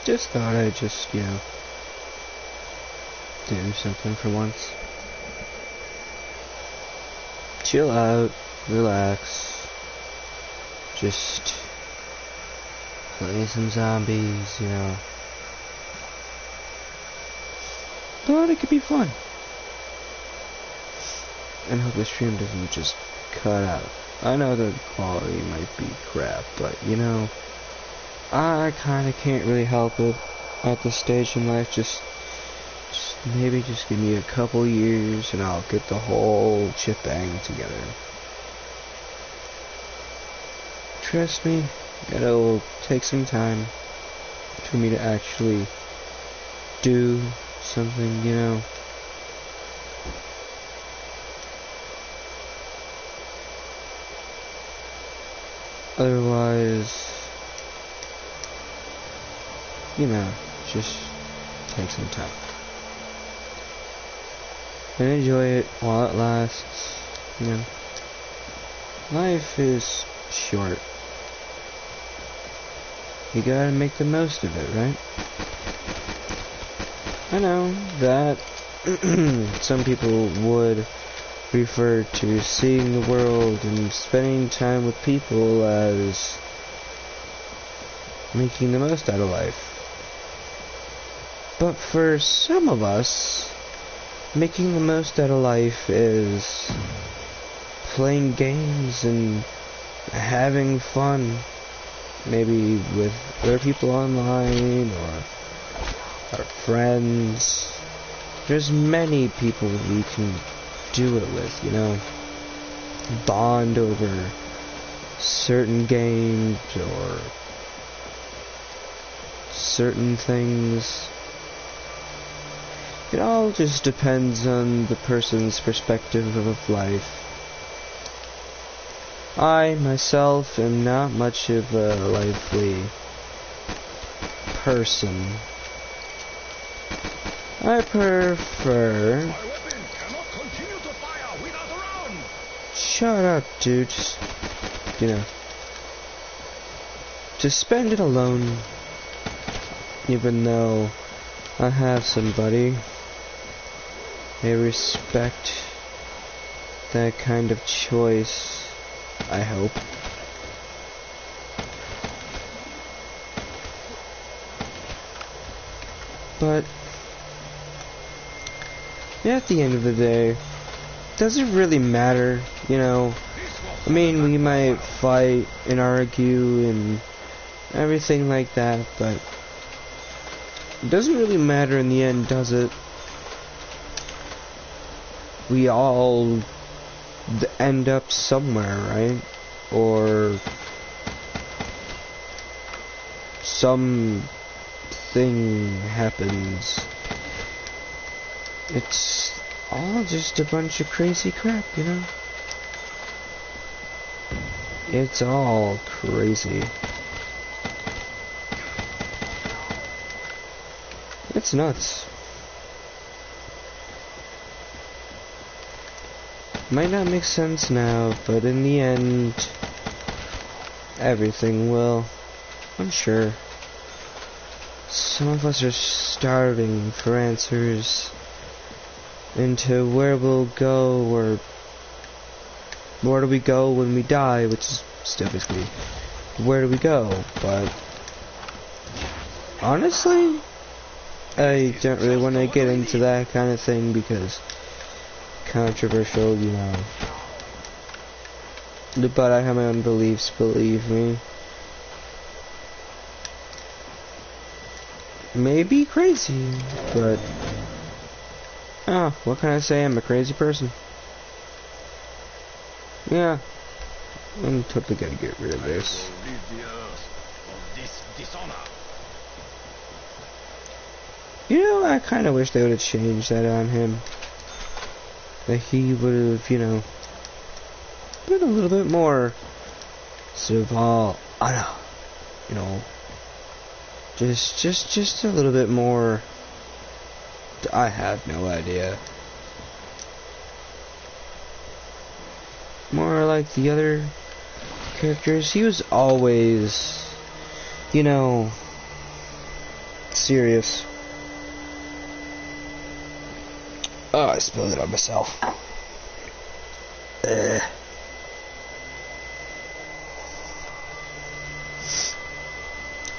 Just thought I'd just, you know, do something for once. Chill out, relax, just play some zombies, you know. Thought it could be fun. And hope the stream doesn't just cut out. I know the quality might be crap, but you know, I kinda can't really help it at this stage in life. Just maybe just give me a couple years and I'll get the whole shebang together. Trust me, it'll take some time for me to actually do something, you know. Otherwise, you know, just take some time. And enjoy it while it lasts, you know. Life is short. You gotta make the most of it, right? I know that some people would refer to seeing the world and spending time with people as making the most out of life. But for some of us, making the most out of life is playing games and having fun, maybe with other people online or our friends. There's many people we can do it with, you know, bond over certain games or certain things. It all just depends on the person's perspective of life. I, myself, am not much of a lively person. I prefer... Shut up, dude. Just, you know, to spend it alone, even though I have somebody. I respect that kind of choice, I hope. But at the end of the day, does it really matter, you know? I mean, we might fight and argue and everything like that, but it doesn't really matter in the end, does it? We all end up somewhere, right? Or something happens. It's all just a bunch of crazy crap, you know? It's all crazy. It's nuts. Might not make sense now, but in the end, everything will. I'm sure. Some of us are starving for answers into where we'll go, or where do we go when we die, which is still basically where do we go. But honestly, I don't really want to get into that kind of thing because controversial, you know. But I have my own beliefs, believe me. Maybe crazy, but what can I say? I'm a crazy person. Yeah, I'm totally gonna get rid of this. You know, I kind of wish they would have changed that on him. That he would have, you know, been a little bit more sort of all, I don't know, you know, just a little bit more. I have no idea. More like the other characters. He was always, you know, serious. Oh, I spilled it on myself. Ugh.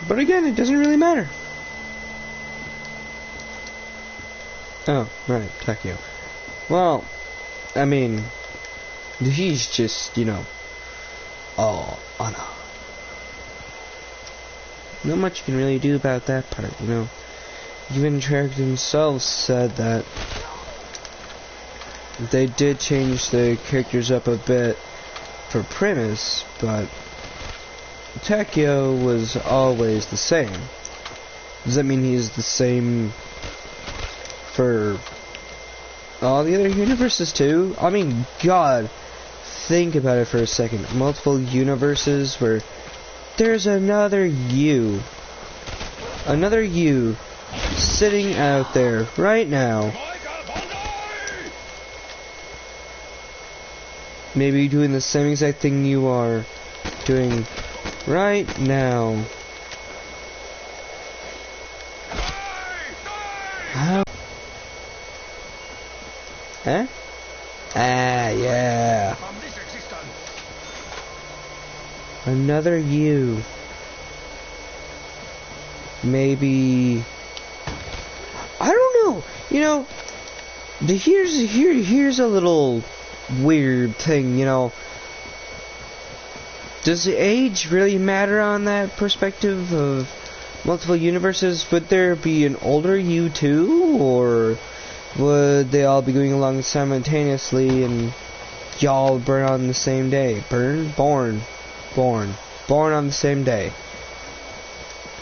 But again, it doesn't really matter. Oh, right, Takio. Well, I mean, he's just, you know, oh, Anna. Not much you can really do about that part, you know. Even Trek himself said that they did change the characters up a bit for premise, but Takio was always the same. Does that mean he's the same for all the other universes too? I mean, God, think about it for a second. Multiple universes where there's another you sitting out there right now, maybe doing the same exact thing you are doing right now. How? Huh? Ah, yeah. Another you. Maybe. I don't know. You know, here's a little weird thing. You know, does the age really matter on that perspective of multiple universes? Would there be an older you too, or would they all be going along simultaneously and y'all burn on the same day? Born on the same day.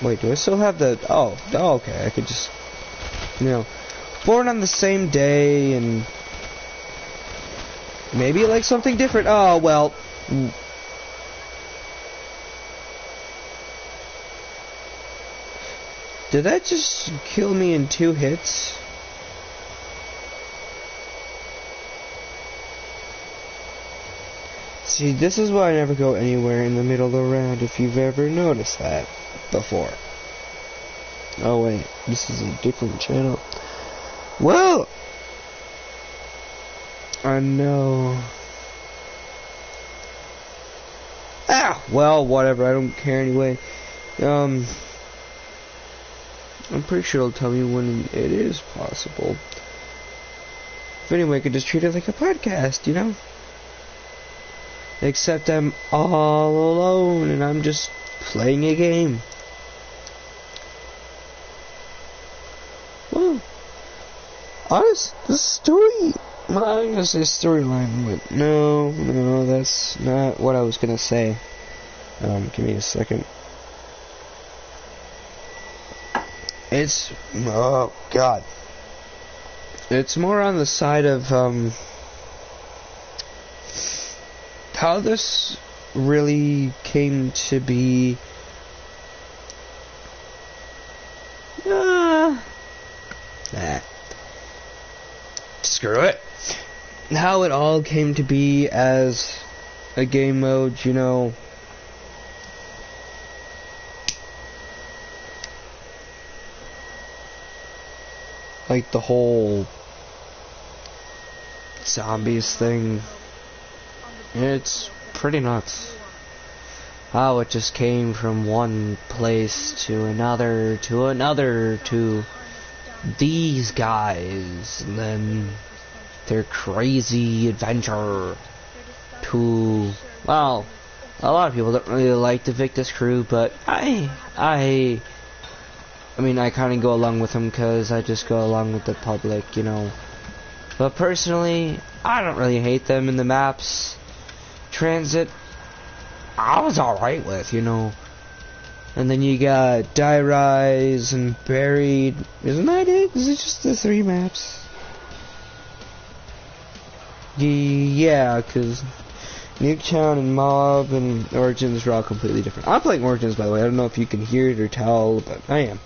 Wait, do I still have the... Oh, okay, I could just... You know, born on the same day and... Maybe like something different. Oh, well... Did that just kill me in 2 hits? See, this is why I never go anywhere in the middle of the round, if you've ever noticed that before. Oh wait, this is a different channel. Well, I know. Ah, well, whatever, I don't care anyway. I'm pretty sure it'll tell me when it is possible. But anyway, I could just treat it like a podcast, you know? Except I'm all alone and I'm just playing a game. Well, honest, the story... Well, I'm gonna say storyline, but no, that's not what I was gonna say. Give me a second. It's... Oh, God. It's more on the side of, how this really came to be. Screw it. How it all came to be as a game mode, you know. Like the whole zombies thing. It's pretty nuts how it just came from one place to another, to these guys, and then their crazy adventure to, well, a lot of people don't really like the Victus crew, but I mean, I kind of go along with them because I just go along with the public, you know. But personally, I don't really hate them in the maps. Transit, I was alright with, you know. And then you got Die Rise and Buried. Isn't that it? Is it just the 3 maps? Yeah, because Nuketown and Mob and Origins are all completely different. I'm playing Origins, by the way. I don't know if you can hear it or tell, but I am.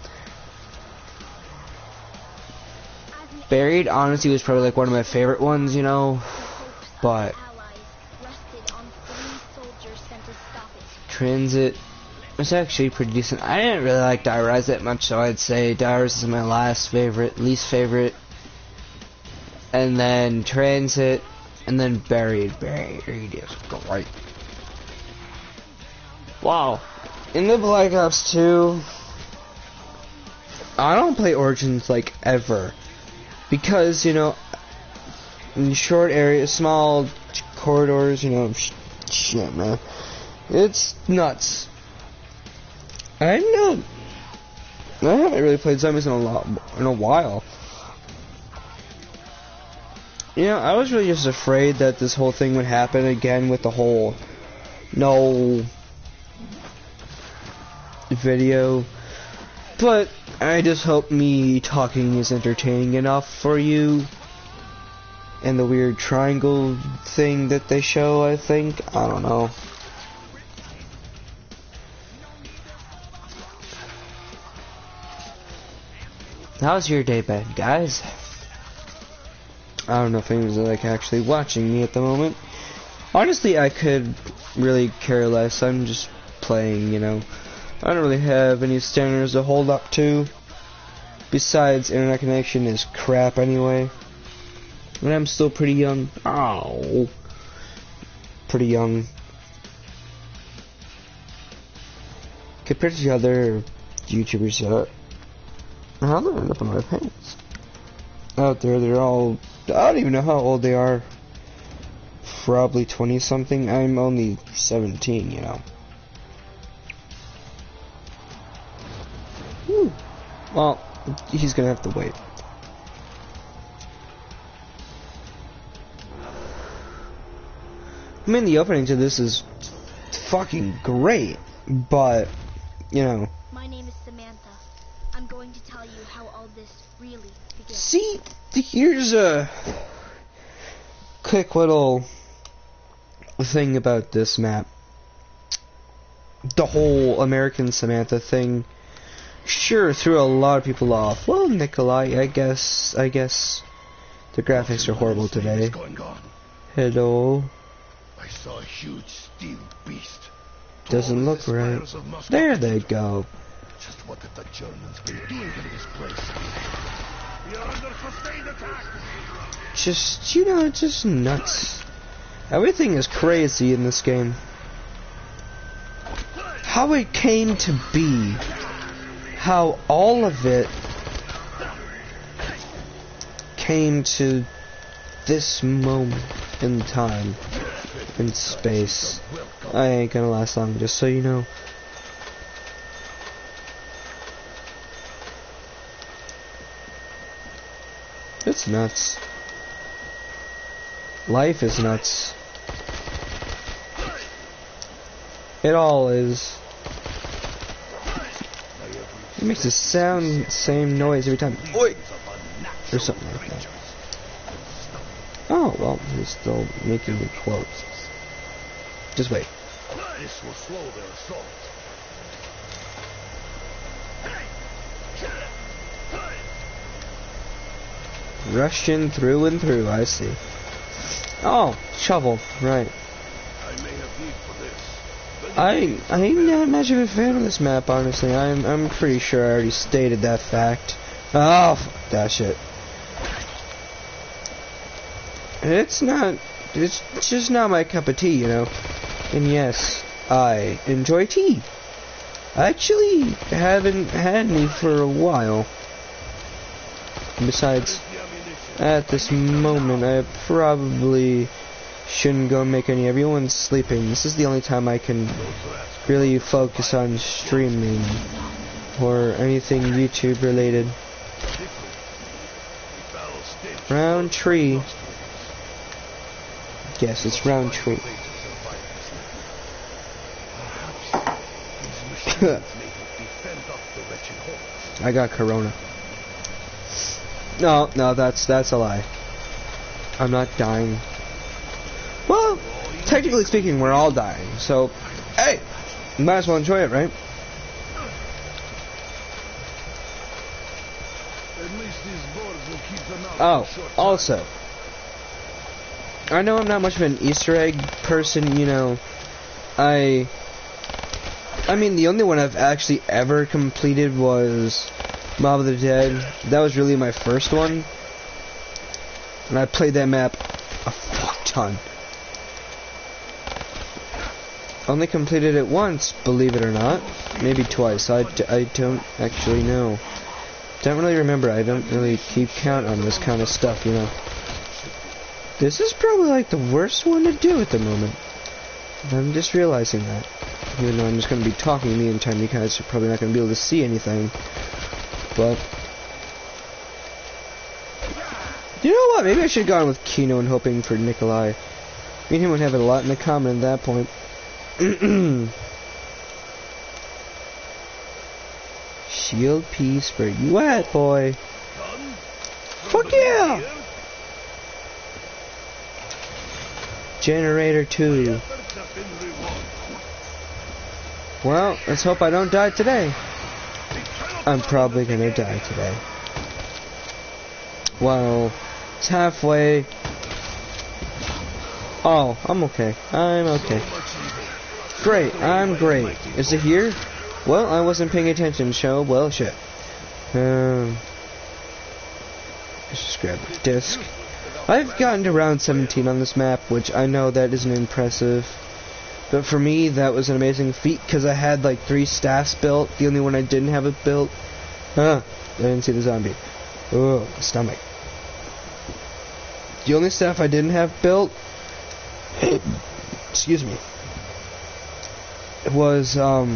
Buried, honestly, was probably like one of my favorite ones, you know. But Transit, It's actually pretty decent. I didn't really like Die Rise that much, so I'd say Die Rise is my least favorite. And then Transit, and then Buried. Buried is great. Wow. In the Black Ops 2, I don't play Origins like ever. Because, you know, in short areas, small corridors, you know, shit, man. It's nuts. I haven't really played zombies in a while. You know, I was really just afraid that this whole thing would happen again with the whole no video. But I just hope me talking is entertaining enough for you. And the weird triangle thing that they show, I think. I don't know. How's your day been, guys? I don't know if anyone's like actually watching me at the moment. Honestly, I could really care less. I'm just playing, you know. I don't really have any standards to hold up to. Besides, internet connection is crap anyway. And I'm still pretty young. Oh. Pretty young. Compared to the other YouTubers how did I end up in my pants? Out there, they're all... I don't even know how old they are. Probably 20-something. I'm only 17, you know. Whew. Well, he's gonna have to wait. I mean, the opening to this is fucking great, but, you know. My name is Samantha. I'm going to tell you how all this really began. See, here's a quick little thing about this map. The whole American Samantha thing sure threw a lot of people off. Well, Nikolai, I guess the graphics are horrible today. Hello. I saw a huge steel beast. Doesn't look right. There they go. Just what have the Germans been doing in this place? We are under sustained attack. Just, you know, just nuts. Everything is crazy in this game. How it came to be. How all of it came to this moment in time, in space. I ain't gonna last long, just so you know. It's nuts. Life is nuts. It all is. It makes the same noise every time. Oi! Or something like that. Oh, well, he's still making the quotes. Just wait. This will slow their assault. Russian through and through, I see. Oh, shovel, right. I may have need for this. I'm not much of a fan of this map, honestly. I'm pretty sure I already stated that fact. Oh, fuck that shit. It's just not my cup of tea, you know. And yes, I enjoy tea. I actually haven't had any for a while. Besides, at this moment, I probably shouldn't go make any. Everyone's sleeping. This is the only time I can really focus on streaming or anything YouTube related. Round tree. Yes, it's round tree. I got corona. No, that's a lie. I'm not dying. Well, technically speaking, we're all dying. So, hey, might as well enjoy it, right? Oh, also, I know I'm not much of an Easter egg person, you know. I I mean, the only one I've actually ever completed was Mob of the Dead. That was really my first one. And I played that map a fuck ton. Only completed it once, believe it or not. Maybe twice. I don't actually know. Don't really remember. I don't really keep count on this kind of stuff, you know. This is probably like the worst one to do at the moment. I'm just realizing that. Even though I'm just going to be talking the entire time, you guys are probably not going to be able to see anything. But you know what? Maybe I should have gone with Kino and hoping for Nikolai. Me and him would have a lot in common at that point. Shield piece, where you at, boy? Fuck yeah! Generator 2. Well, let's hope I don't die today. I'm probably gonna die today. Well, it's halfway. Oh, I'm okay. I'm okay. Great, I'm great. Is it here? Well, I wasn't paying attention, so, well, shit. Let's just grab the disc. I've gotten to round 17 on this map, which I know that isn't impressive. But for me, that was an amazing feat, because I had like 3 staffs built. The only one I didn't have it built. I didn't see the zombie. Oh, stomach. The only staff I didn't have built, excuse me, was, well,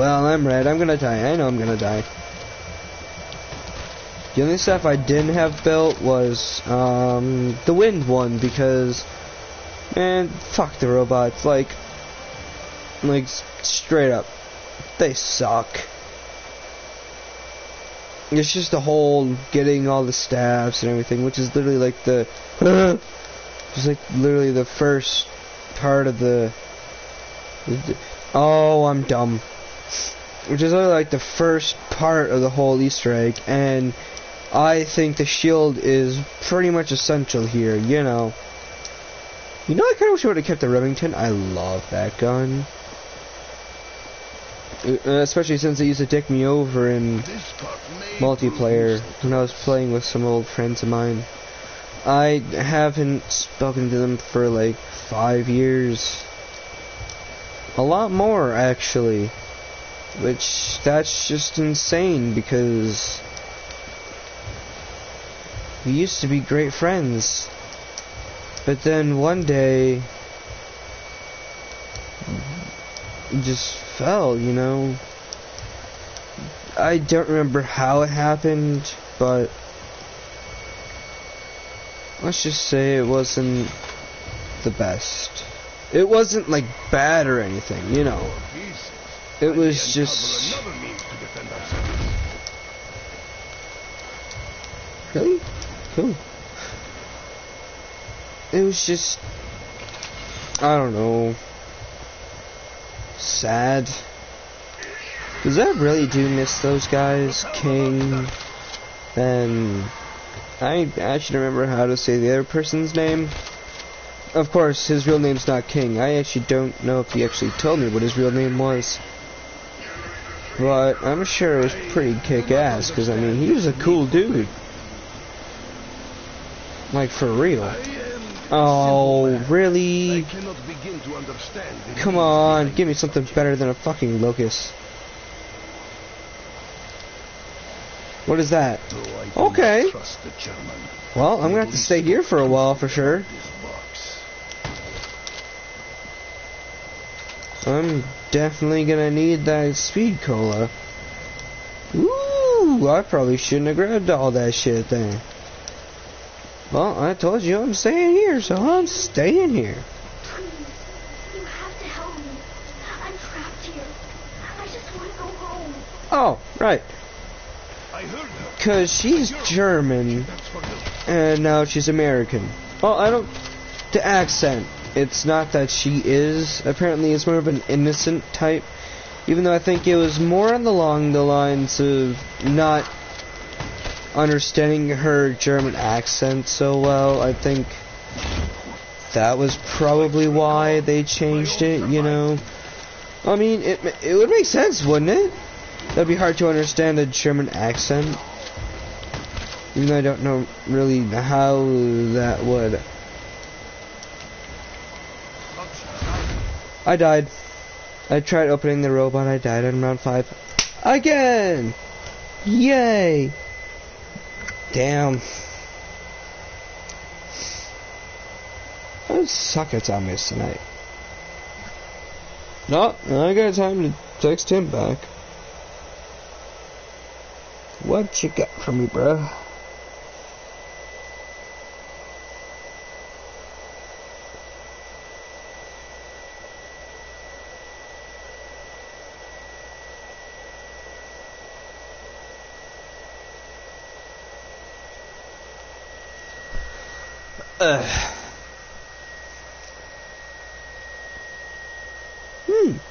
I'm red. I'm gonna die. I know I'm gonna die. The only stuff I didn't have built was, the wind one, because, man, fuck the robots, like, straight up, they suck. It's just the whole getting all the staffs and everything, which is literally like the, just like literally the first part of the, oh, I'm dumb. Which is literally like the first part of the whole Easter egg, and I think the shield is pretty much essential here, you know. You know, I kind of wish I would have kept the Remington. I love that gun. Especially since it used to dick me over in multiplayer when I was playing with some old friends of mine. I haven't spoken to them for like 5 years. A lot more, actually. Which, that's just insane, because we used to be great friends. But then one day, it just fell, you know. I don't remember how it happened, but let's just say it wasn't the best. It wasn't like bad or anything, you know. It was just... Really? Cool. It was just... I don't know. Sad. Because I really do miss those guys. King. And... I actually remember how to say the other person's name. Of course, his real name's not King. I actually don't know if he actually told me what his real name was. But I'm sure it was pretty kick-ass, because, I mean, he was a cool dude. Like, for real. Oh, really? Come on, give me something better than a fucking locust. What is that? Okay. Well, I'm gonna have to stay here for a while, for sure. I'm definitely gonna need that speed cola. Ooh, I probably shouldn't have grabbed all that shit then. Well, I told you I'm staying here, so I'm staying here. Please, you have to help me. I'm trapped here. I just want to go home. Oh, right. Because she's German, and now she's American. Well, I don't... The accent. It's not that she is. Apparently it's more of an innocent type. Even though I think it was more along the lines of not understanding her German accent so well. I think that was probably why they changed it, you know. I mean, it would make sense, wouldn't it? That'd be hard to understand a German accent. Even though I don't know really how that would. I died. I tried opening the robot, I died in round 5. Again! Yay! Damn. I suck at zombies tonight. No, I got time to text him back. What you got for me, bro?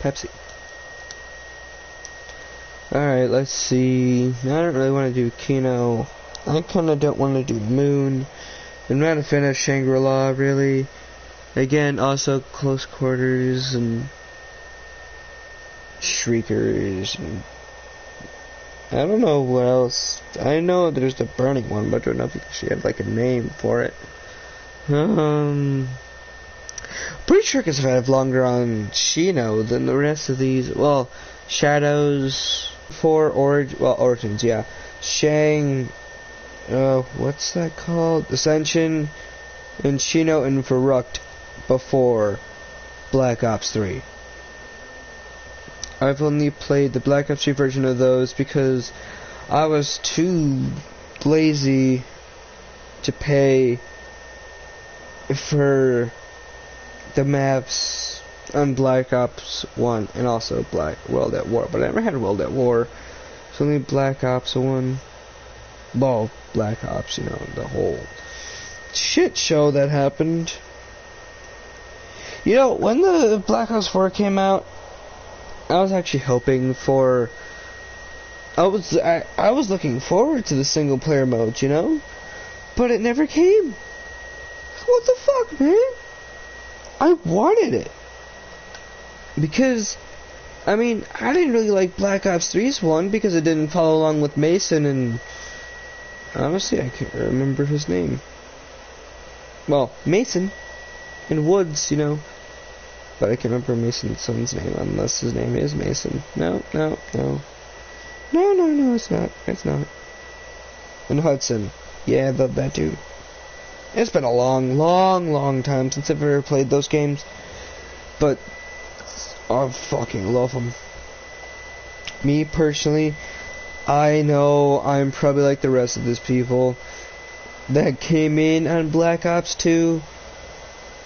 Pepsi. Alright, let's see. I don't really want to do Kino. I kinda don't want to do Moon. I'm not a fan of Shangri-La, really. Again, also Close Quarters and Shriekers and I don't know what else. I know there's the Burning one, but I don't know if you actually have like a name for it. Pretty sure because I've had longer on Shino than the rest of these. Well, Shadows for Origins, yeah. Shang, what's that called? Ascension and Shino and Verrucht before Black Ops 3. I've only played the Black Ops 3 version of those because I was too lazy to pay for the maps on Black Ops 1 and also World at War, but I never had World at War. It's only Black Ops 1. Well, Black Ops, you know, the whole shit show that happened. You know, when the Black Ops 4 came out, I was actually hoping for. I was looking forward to the single player mode, you know, but it never came. What the fuck, man? I wanted it. Because, I mean, I didn't really like Black Ops 3's one because it didn't follow along with Mason and... Honestly, I can't remember his name. Well, Mason and Woods, you know. But I can't remember Mason's son's name unless his name is Mason. No, it's not. It's not. And Hudson. Yeah, that dude. It's been a long time since I've ever played those games. But I fucking love them. Me, personally, I know I'm probably like the rest of these people that came in on Black Ops 2.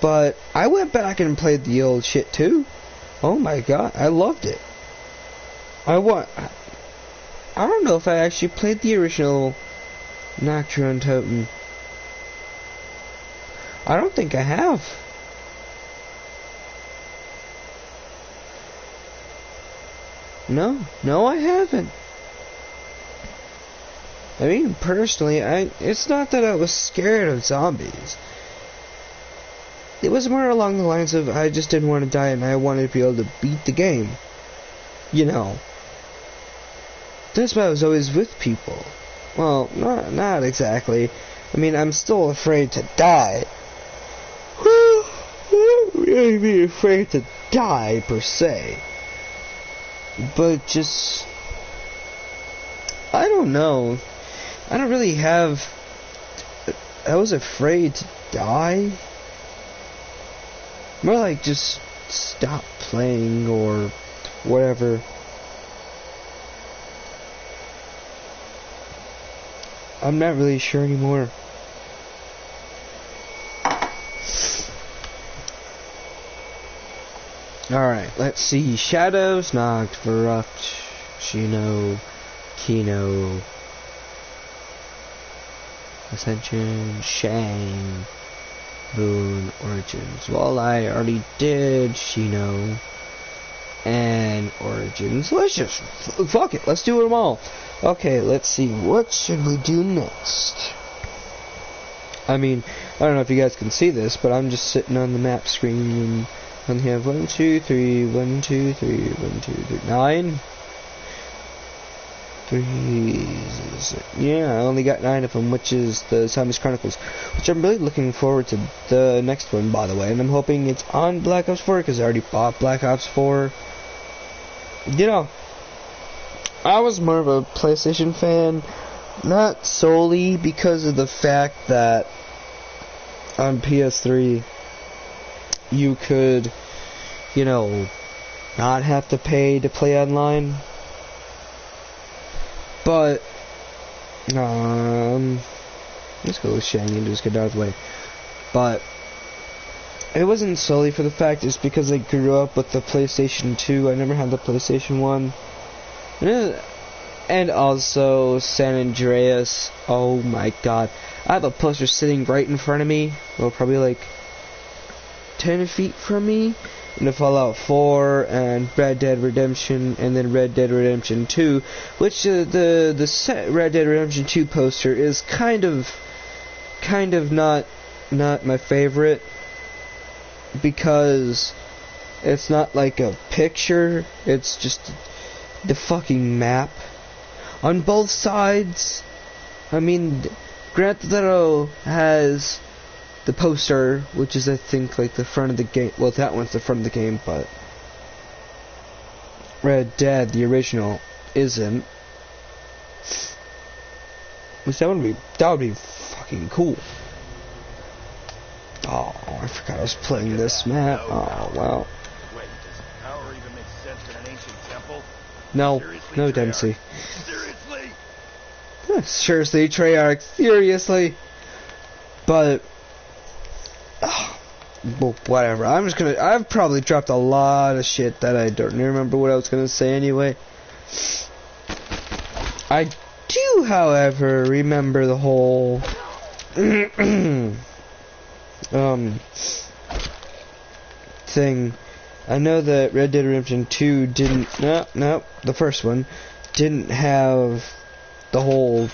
But I went back and played the old shit too. Oh my god, I loved it. I don't know if I actually played the original Nocturne Totem. I don't think I have. No, I haven't. I mean, personally, it's not that I was scared of zombies. It was more along the lines of I just didn't want to die and I wanted to be able to beat the game. You know. That's why I was always with people. Well, not exactly. I mean, I'm still afraid to die. I don't really be afraid to die, per se. But just... I don't know. I don't really have... I was afraid to die. More like just stop playing or whatever. I'm not really sure anymore. Alright, let's see. Shadows, Noct, Verrucht, Shino, Kino, Ascension, Shang, Moon, Origins. Well, I already did Shino and Origins. Let's just fuck it. Let's do them all. Okay, let's see. What should we do next? I mean, I don't know if you guys can see this, but I'm just sitting on the map screen, and we have 1, 2, 3, 1, 2, 3, 1, 2, 3, 9. 3, yeah, I only got 9 of them, which is the Simon's Chronicles, which I'm really looking forward to the next one, by the way, and I'm hoping it's on Black Ops 4, because I already bought Black Ops 4. You know, I was more of a PlayStation fan, not solely because of the fact that on PS3 you could, you know, not have to pay to play online. But, let's go with Shang and just get out of the way. But, it wasn't solely for the fact, it's because I grew up with the PlayStation 2. I never had the PlayStation 1. And also, San Andreas. Oh my god. I have a poster sitting right in front of me. Well, probably like 10 feet from me. And the Fallout 4 and Red Dead Redemption, and then Red Dead Redemption 2, which the Red Dead Redemption 2 poster is kind of not my favorite, because it's not like a picture, it's just the fucking map on both sides. I mean, Grand Theft Auto has the poster, which is, I think, like the front of the game. Well, that one's the front of the game, but Red Dead, the original, isn't. Which that would be fucking cool. Oh, I forgot I was playing this map. Oh, wow. Wait, does power even make sense in an ancient temple? No, Seriously, no, Treyarch? Dempsey. Seriously? Seriously, Treyarch, seriously. But, well, whatever. I've probably dropped a lot of shit that I don't remember what I was gonna say anyway. I do, however, remember the whole thing. I know that Red Dead Redemption 2 didn't, no, the first one didn't have the whole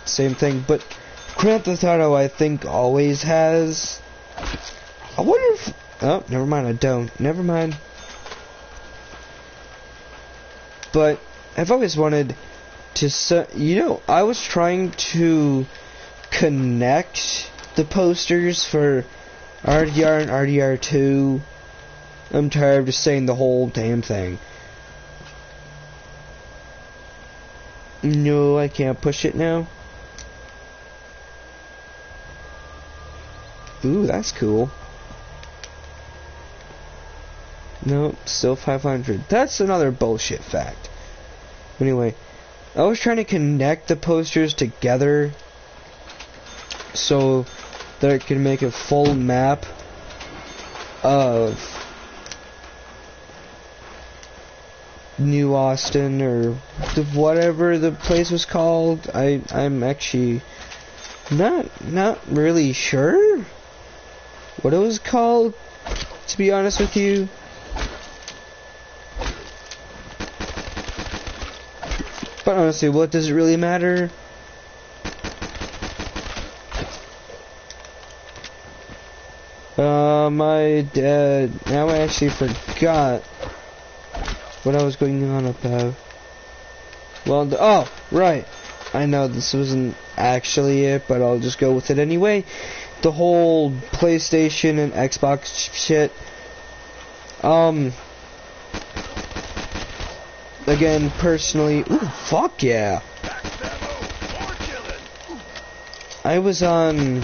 same thing, but Grand Theft Auto, I think, always has. I wonder if, oh, never mind, I don't, never mind. But I've always wanted to, you know, I was trying to connect the posters for RDR and RDR2. I'm tired of just saying the whole damn thing. No, I can't push it now. Ooh, that's cool. Nope, still 500. That's another bullshit fact. Anyway, I was trying to connect the posters together so that I could make a full map of New Austin, or whatever the place was called. I'm actually not really sure what it was called, to be honest with you. But honestly, what does it really matter? My dad. Now I actually forgot what I was going on about. Well, oh, right. I know this wasn't actually it, but I'll just go with it anyway. The whole PlayStation and Xbox shit. Again, personally, ooh, fuck yeah. I was on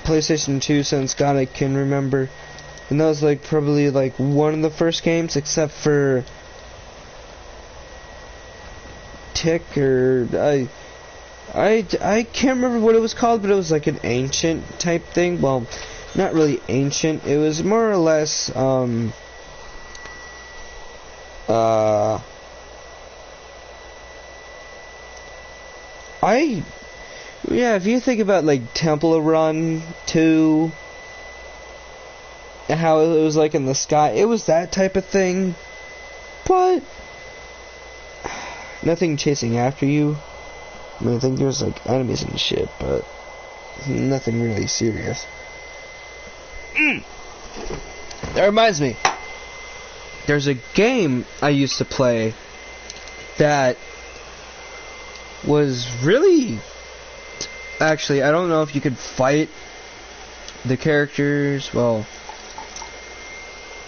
PlayStation 2 since God I can remember, and that was like probably like one of the first games, except for Tick, or I can't remember what it was called, but it was like an ancient type thing. Well, not really ancient. It was more or less yeah, if you think about like Temple Run 2 and how it was like in the sky, it was that type of thing, but nothing chasing after you. I mean, I think there's like enemies and shit, but Nothing really serious. That reminds me. There's a game I used to play that was really... Actually, I don't know if you could fight the characters, well,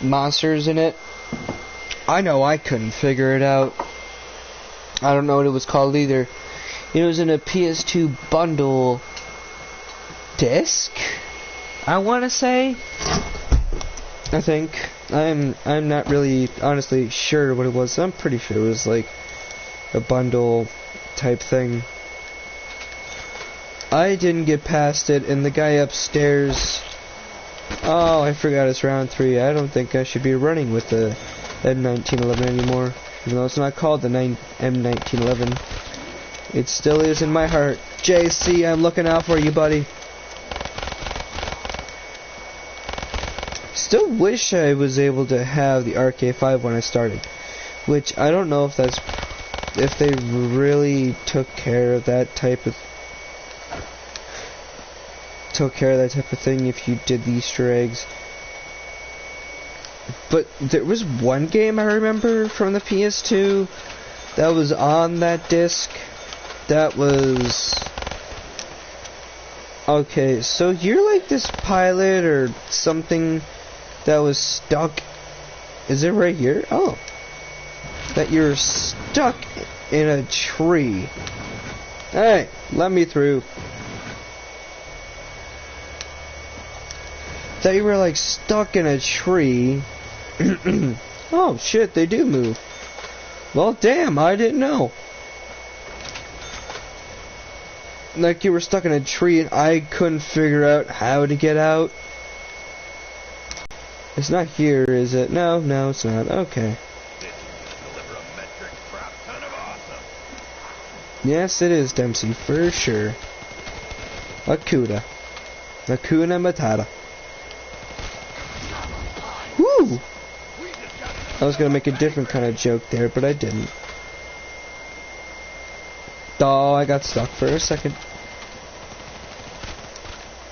monsters in it. I know I couldn't figure it out. I don't know what it was called either. It was in a PS2 bundle disc, I want to say. I think. I'm not really honestly sure what it was. I'm pretty sure it was like a bundle type thing. I didn't get past it, and the guy upstairs... Oh, I forgot it's round 3. I don't think I should be running with the M1911 anymore. Even though it's not called the M1911. It still is in my heart. JC, I'm looking out for you, buddy. Still wish I was able to have the RK5 when I started. Which, I don't know if that's... If they really took care of that type of... thing if you did the Easter eggs. But there was one game I remember from the PS2 that was on that disc. That was... Okay, so you're like this pilot or something that was stuck... Is it right here? Oh. That you're stuck in a tree. Alright, let me through. That you were like stuck in a tree. Oh shit, they do move. Well, damn, I didn't know. Like you were stuck in a tree and I couldn't figure out how to get out. It's not here, is it? No, it's not. Okay. Yes, it is, Dempsey, for sure. Hakuna Matata. Woo! I was gonna make a different kind of joke there, but I didn't. Oh, I got stuck for a second.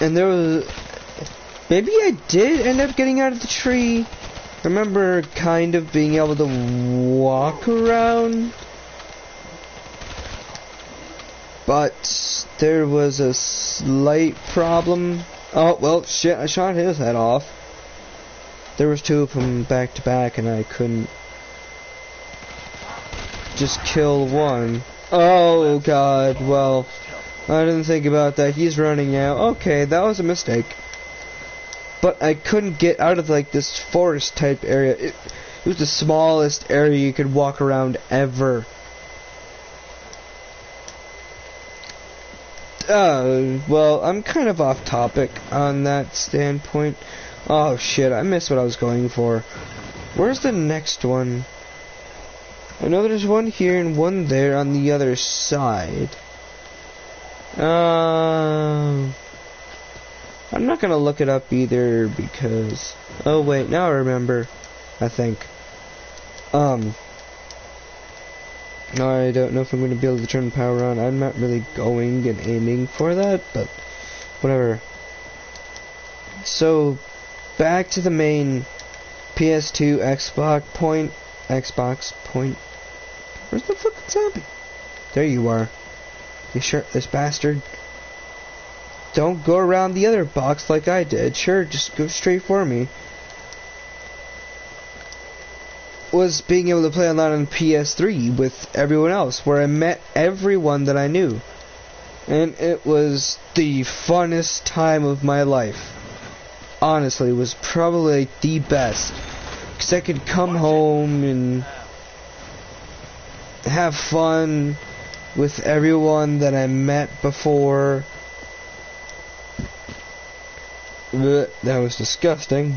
And there was... Maybe I did end up getting out of the tree. I remember kind of being able to walk around. But there was a slight problem. Oh, well, shit, I shot his head off. There was 2 of them back to back and I couldn't just kill one. Oh god, well, I didn't think about that. He's running out. Okay, that was a mistake. But I couldn't get out of like this forest type area. It was the smallest area you could walk around ever. Well, I'm kind of off topic on that standpoint. Oh shit, I missed what I was going for. Where's the next one? I know there's one here and one there on the other side. I'm not gonna look it up either because... Oh wait, now I remember. I think. I don't know if I'm gonna be able to turn the power on. I'm not really going and aiming for that, but whatever. So... Back to the main PS2 Xbox point. Where's the fucking zombie? There you are. You shirtless bastard. Don't go around the other box like I did. Sure, just go straight for me. Was being able to play online on PS3 with everyone else, where I met everyone that I knew. And it was the funnest time of my life. Honestly, it was probably the best. Because I could come home and have fun with everyone that I met before. Blech, that was disgusting.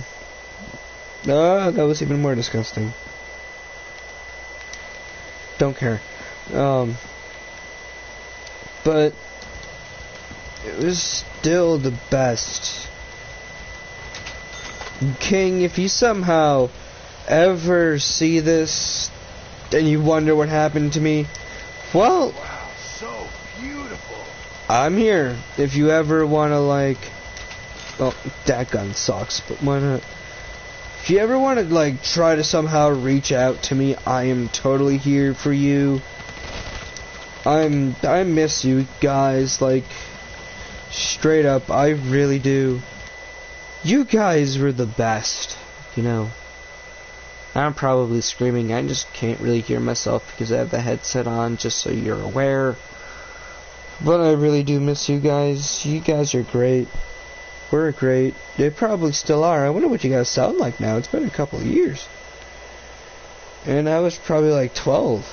That was even more disgusting. Don't care. But it was still the best. King, if you somehow ever see this and you wonder what happened to me, well, wow, so beautiful. I'm here. If you ever want to, like... Well, that gun sucks, but why not? If you ever want to, like, try to somehow reach out to me, I am totally here for you. I miss you guys, like, straight up, I really do. You guys were the best, you know. I'm probably screaming, I just can't really hear myself because I have the headset on, just so you're aware. But I really do miss you guys. You guys are great. We're great. They probably still are. I wonder what you guys sound like now. It's been a couple of years. And I was probably like 12.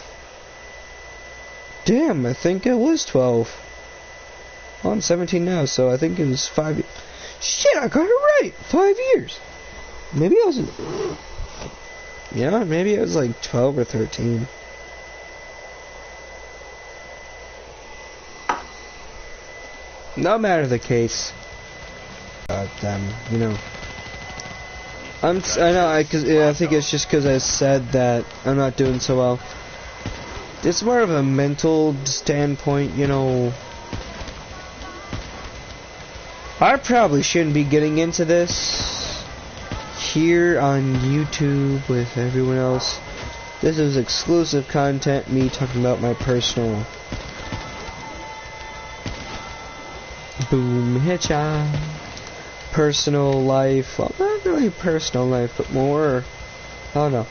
Damn, I think I was 12. Well, I'm 17 now, so I think it was 5 years. Shit, I got it right! 5 years! Maybe I was... Yeah, maybe I was like 12 or 13. No matter the case. Them, you know. I think it's just because I said that I'm not doing so well. It's more of a mental standpoint, you know. I probably shouldn't be getting into this here on YouTube with everyone else. This is exclusive content, me talking about my personal boom headshot. Personal life. Well, not really personal life, but more. Oh no.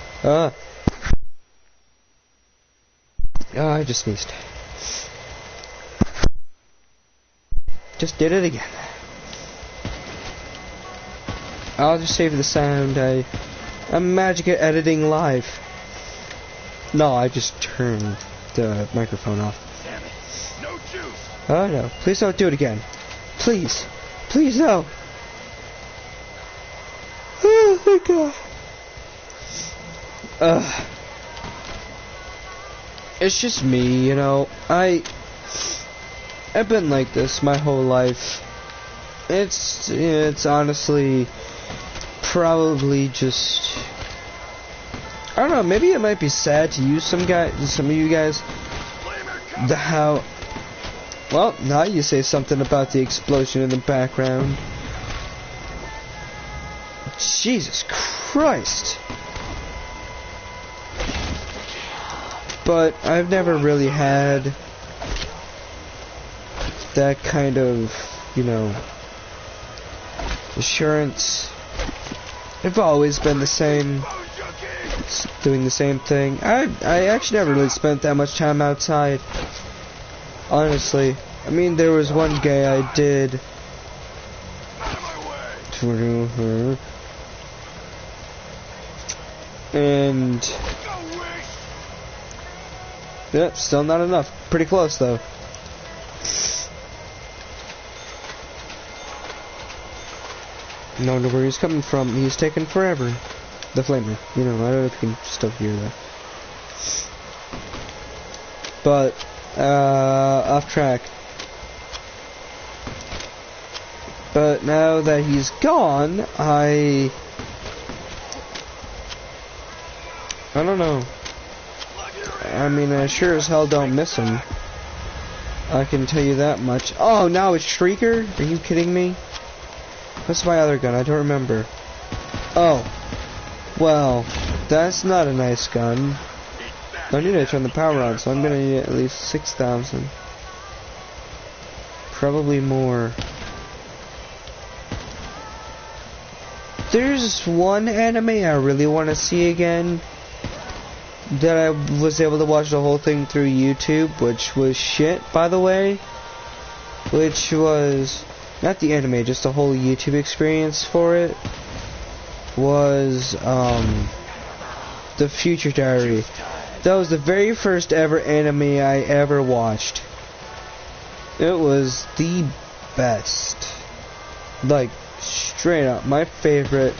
I just sneezed. Just did it again. I'll just save the sound. I'm magic at editing live. No, I just turned the microphone off. Damn it. No juice. Oh no. Please don't do it again. Please. Please no. Oh my god. It's just me, you know. I've been like this my whole life. It's honestly probably just, I don't know, maybe it might be sad to use some of you guys, well, now you say something about the explosion in the background. Jesus Christ. But I've never really had that kind of, you know, assurance. I've always been the same, doing the same thing. I actually never really spent that much time outside, honestly. I mean, there was one day I did. And yep, still not enough. Pretty close though. No wonder where he's coming from. He's taking forever. The flamer. You know, I don't know if you can still hear that. But off track. But now that he's gone, I don't know. I mean, I sure as hell don't miss him. I can tell you that much. Oh, now it's Shrieker? Are you kidding me? What's my other gun? I don't remember. Oh. Well, that's not a nice gun. I need to turn the power on, so I'm gonna need at least 6,000. Probably more. There's one anime I really want to see again that I was able to watch the whole thing through YouTube, which was shit, by the way. Which was not the anime, just the whole YouTube experience for it. Was The Future Diary. That was the very first ever anime I ever watched. It was the best. Like, straight up, my favorite.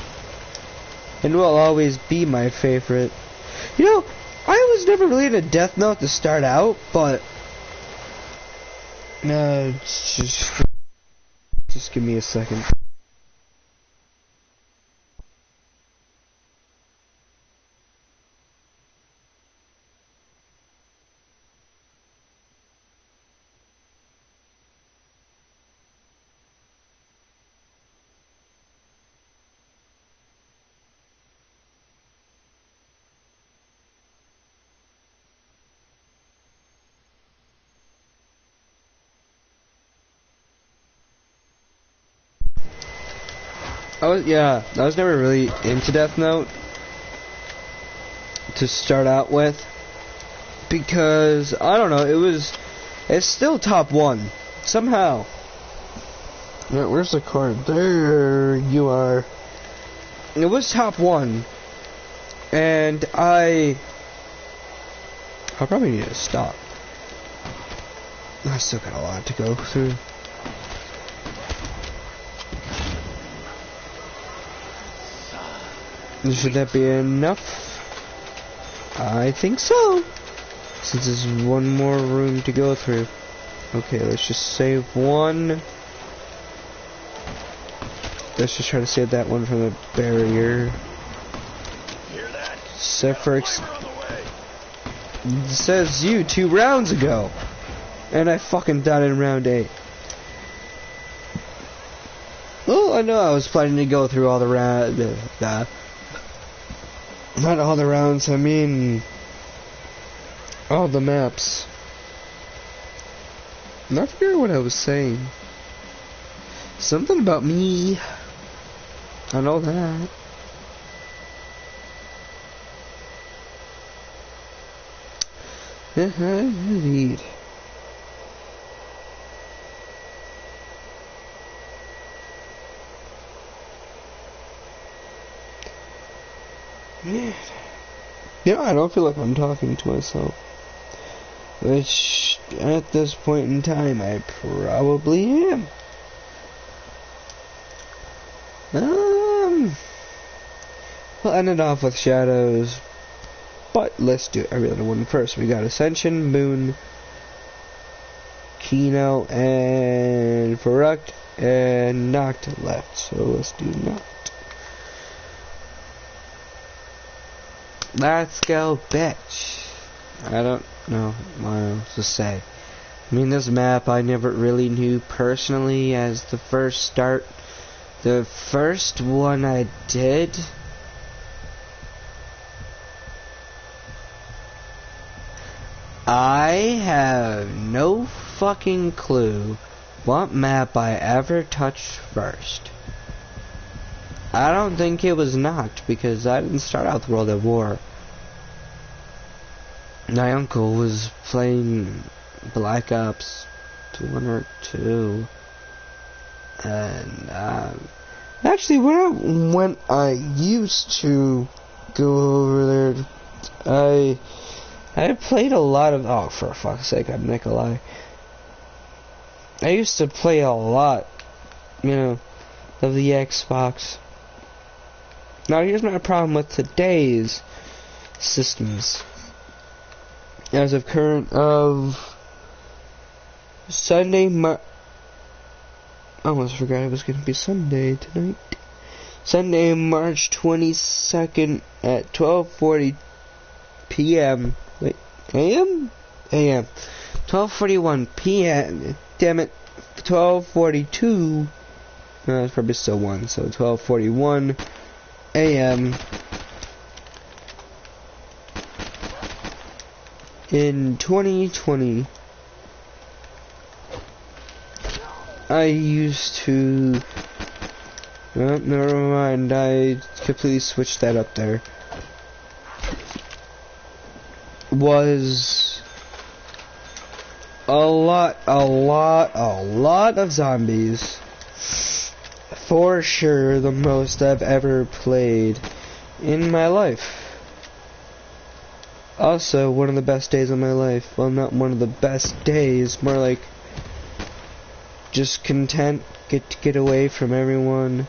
And will always be my favorite. You know, I was never really into Death Note to start out, but just give me a second. I was never really into Death Note to start out with, because I don't know, it's still top 1 somehow. Yeah, where's the card? There you are. It was top 1, and I'll probably need to stop. I still got a lot to go through. Should that be enough? I think so. Since there's one more room to go through. Okay, let's just save one. Let's just try to save that one from the barrier. Except for it says you 2 rounds ago. And I fucking died in round 8. Well, I know I was planning to go through all the rounds. Not all the rounds, I mean all the maps. I forget what I was saying. Something about me. I know that. Indeed. Man. Yeah, I don't feel like I'm talking to myself. Which, at this point in time, I probably am. We'll end it off with Shadows. But let's do every other one first. We got Ascension, Moon, Kino, and Farukt, and Noct left. So let's do Noct. Let's go, bitch. I don't know what else to say. I mean, this map I never really knew personally as the first start. The first one I did, I have no fucking clue what map I ever touched first. I don't think it was Noct, because I didn't start out the World at War. My uncle was playing Black Ops 1 or 2. And, actually, when I used to go over there, I played a lot of, oh, for fuck's sake, I'm Nikolai. I used to play a lot, of the Xbox. Now, here's my problem with today's systems. As of current of Sunday, I almost forgot it was going to be Sunday tonight. Sunday, March 22nd at 12:40 p.m. Wait, a.m.? A.m. 12:41 p.m. Damn it. 12:42. No, that's probably still 1. So 12:41 a.m. in 2020. I used to... Oh, never mind. I completely switched that up there. Was a lot of zombies. For sure, the most I've ever played in my life. Also, one of the best days of my life. Well, not one of the best days, more like just content, get away from everyone.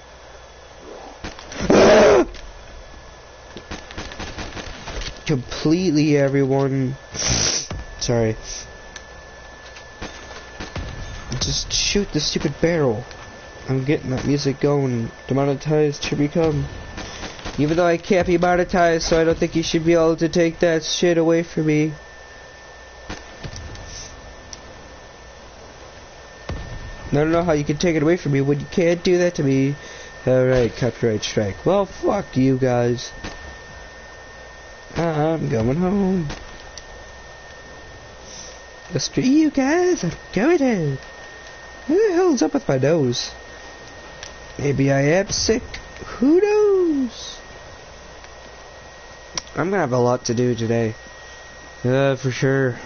Completely everyone. Sorry. Just shoot the stupid barrel. I'm getting that music going. Demonetized to become. Even though I can't be monetized, so I don't think you should be able to take that shit away from me. I don't know how you can take it away from me when you can't do that to me. Alright, copyright strike. Well, fuck you guys. I'm going home. Screw you guys, I'm going home. What the hell's up with my nose? Maybe I am sick. who knows? I'm gonna have a lot to do today. For sure.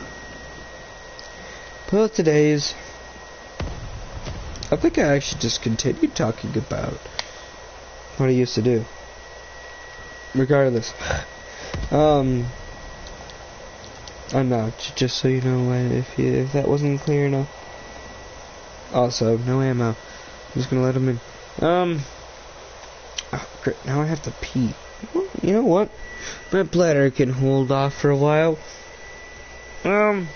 But today's... I think I actually just continued talking about what I used to do. Regardless. I'm not, just so you know, if that wasn't clear enough. Also, no ammo. I'm just gonna let them in. Oh, great, now I have to pee. Well, you know what? My bladder can hold off for a while. The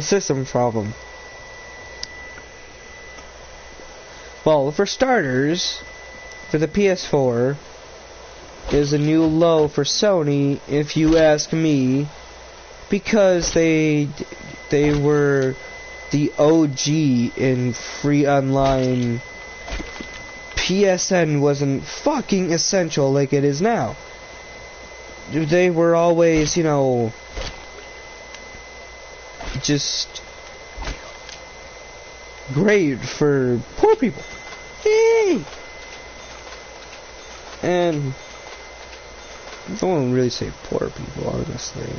system problem. Well, for starters, for the PS4, is a new low for Sony, if you ask me, because they were the OG in free online. PSN wasn't fucking essential like it is now. They were always, you know, just great for poor people. Yay! And I don't want to really say poor people, honestly.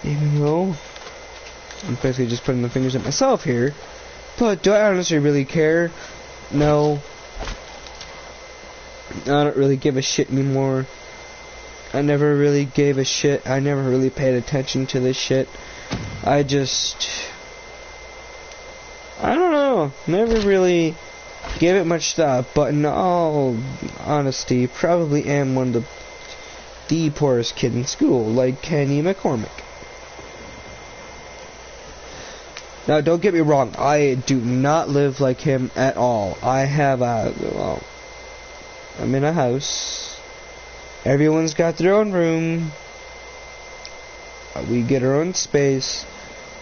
Even though I'm basically just putting the fingers at myself here. But do I honestly really care? No. I don't really give a shit anymore. I never really gave a shit. I never really paid attention to this shit. I don't know. Never really gave it much thought. But in all honesty, probably am one of the poorest kid in school, like Kenny McCormick. Now, don't get me wrong, I do not live like him at all. I have I'm in a house. Everyone's got their own room. We get our own space.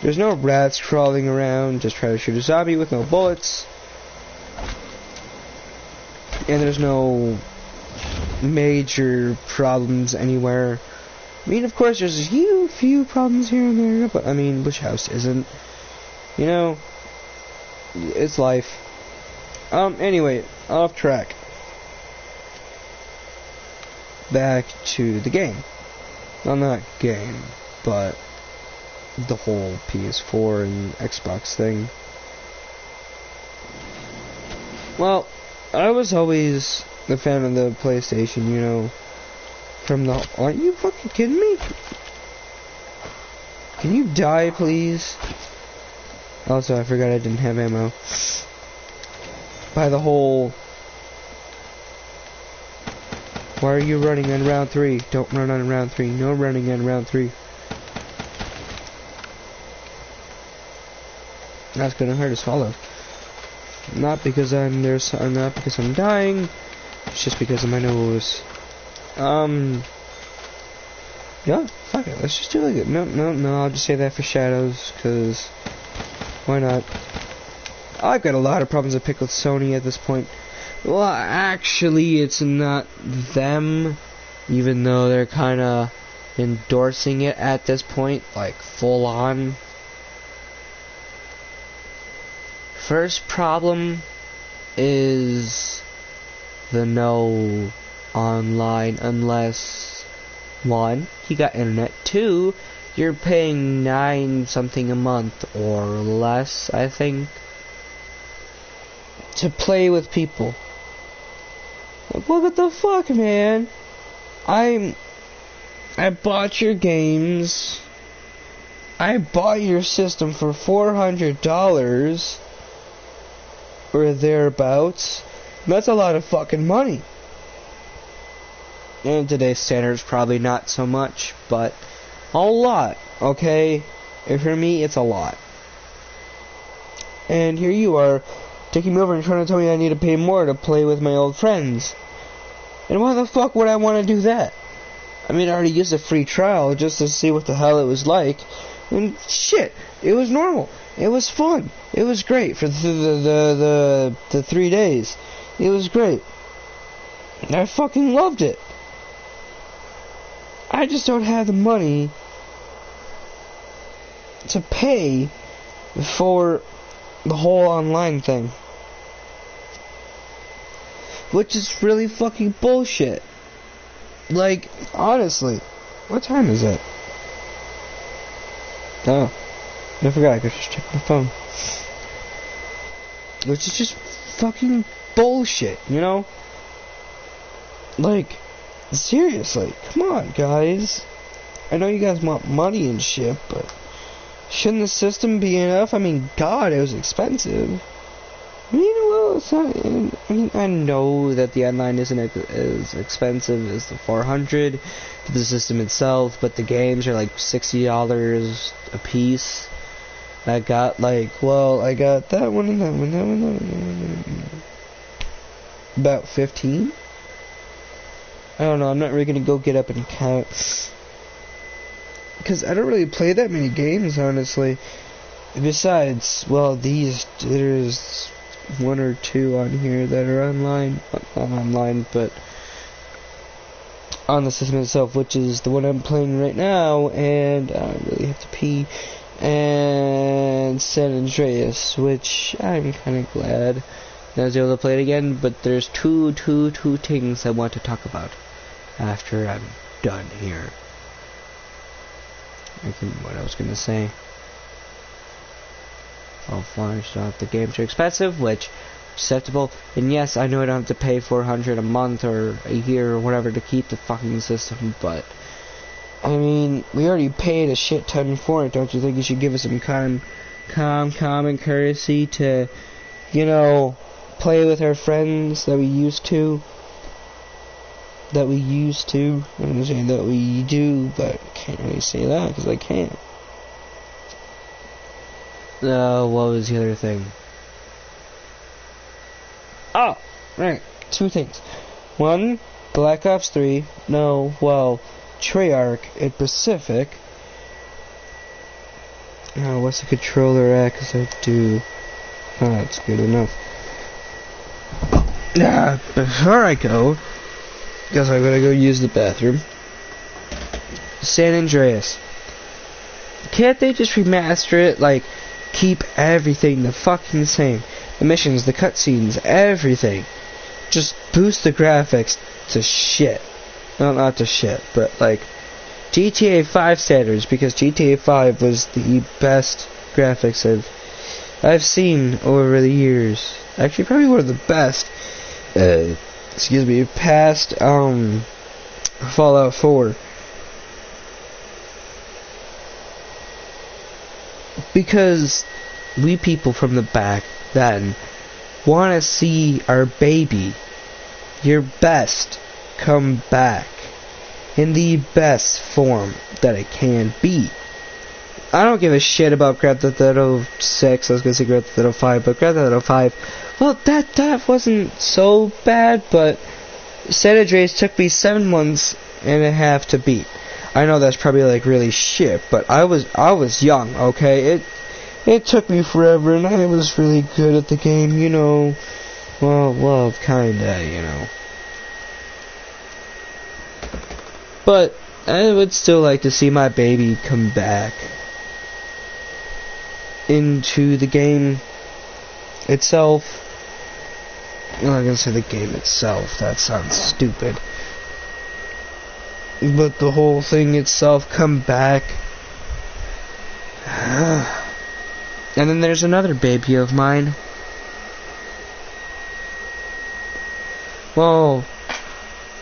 There's no rats crawling around, just try to shoot a zombie with no bullets. And there's no major problems anywhere. I mean, of course, there's a few problems here and there, but I mean, which house isn't? You know, it's life. Anyway, off track. Back to the game. Well, not game, but the whole PS4 and Xbox thing. Well, I was always a fan of the PlayStation, you know, from the... Aren't you fucking kidding me? Can you die, please? Also, I forgot I didn't have ammo. By the whole... Why are you running on round 3? Don't run on round 3. No running on round 3. That's gonna hurt to swallow. Not because not because I'm dying. It's just because of my nose. Yeah, fuck it. Let's just do like it. No. I'll just say that for shadows, cause why not? I've got a lot of problems to pick with Sony at this point. Well, actually, it's not them, even though they're kind of endorsing it at this point, like full on. First problem is the no online unless 1, you got internet, 2, you're paying $9 something a month or less, I think, to play with people. Like, what the fuck, man? I bought your games. I bought your system for $400 or thereabouts. That's a lot of fucking money. In today's standards, probably not so much, but a lot, okay? And for me, it's a lot. And here you are, taking me over and trying to tell me I need to pay more to play with my old friends. And why the fuck would I want to do that? I mean, I already used a free trial just to see what the hell it was like. And shit, it was normal. It was fun. It was great for the 3 days. It was great. I fucking loved it. I just don't have the money to pay for the whole online thing. which is really fucking bullshit. Like, honestly, what time is it? Oh, I forgot, I could just check my phone. Which is just fucking bullshit, you know? Like, seriously, come on, guys. I know you guys want money and shit, but shouldn't the system be enough? I mean, God, it was expensive. I mean, well, it's not. I mean, I know that the online isn't as expensive as the 400 for the system itself, but the games are like $60 a piece. I got like, well, I got that one and that one, that one, that one. About 15. I don't know. I'm not really gonna go get up and count because I don't really play that many games, honestly. Besides, well, there's one or two on here that are online, not online, but on the system itself, which is the one I'm playing right now, and I really have to pee, and San Andreas, which I'm kind of glad that I was able to play it again, but there's two things I want to talk about after I'm done here. What I was going to say. Well, first off, the games are expensive, which acceptable. And yes, I know I don't have to pay $400 a month or a year or whatever to keep the fucking system, but I mean, we already paid a shit ton for it. Don't you think you should give us some common courtesy to, you know, play with our friends that we used to? I'm not saying that we do, but I can't really say that because I can't. What was the other thing? Oh, right, two things. One, Black Ops 3, Treyarch and Pacific. Oh, what's the controller at? Because I do. Oh, that's good enough. Before I go, because I'm gonna go use the bathroom. San Andreas. Can't they just remaster it, like, keep everything the fucking same? The missions, the cutscenes, everything. Just boost the graphics to shit. Well, not to shit, but like GTA 5 standards, because GTA 5 was the best graphics I've seen over the years. Actually, probably one of the best. Past Fallout 4. Because we people from the back then want to see our baby, your best, come back in the best form that it can be. I don't give a shit about Grand Theft Auto 6, I was going to say Grand Theft Auto 5, but Grand Theft Auto 5, well, that wasn't so bad, but San Andreas took me 7 months and a half to beat. I know that's probably like really shit, but I was young, okay? It took me forever, and I was really good at the game, you know. Well, kinda, you know. But I would still like to see my baby come back into the game itself. I'm not gonna say the game itself, that sounds stupid. But the whole thing itself come back. And then there's another baby of mine. Well,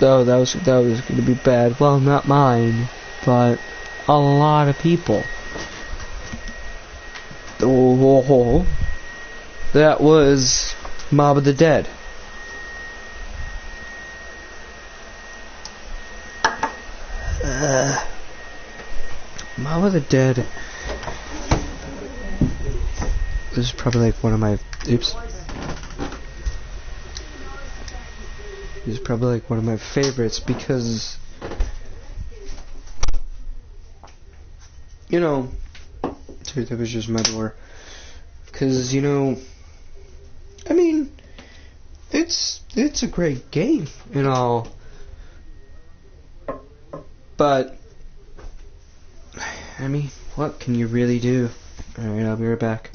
oh, that was gonna be bad. Well, not mine, but a lot of people. Oh, that was Mob of the Dead. Mob of the Dead is probably like one of my It's probably like one of my favorites because, you know, dude, that was just my door. Because, you know, I mean, it's a great game, you know. But I mean, what can you really do? Alright, I'll be right back.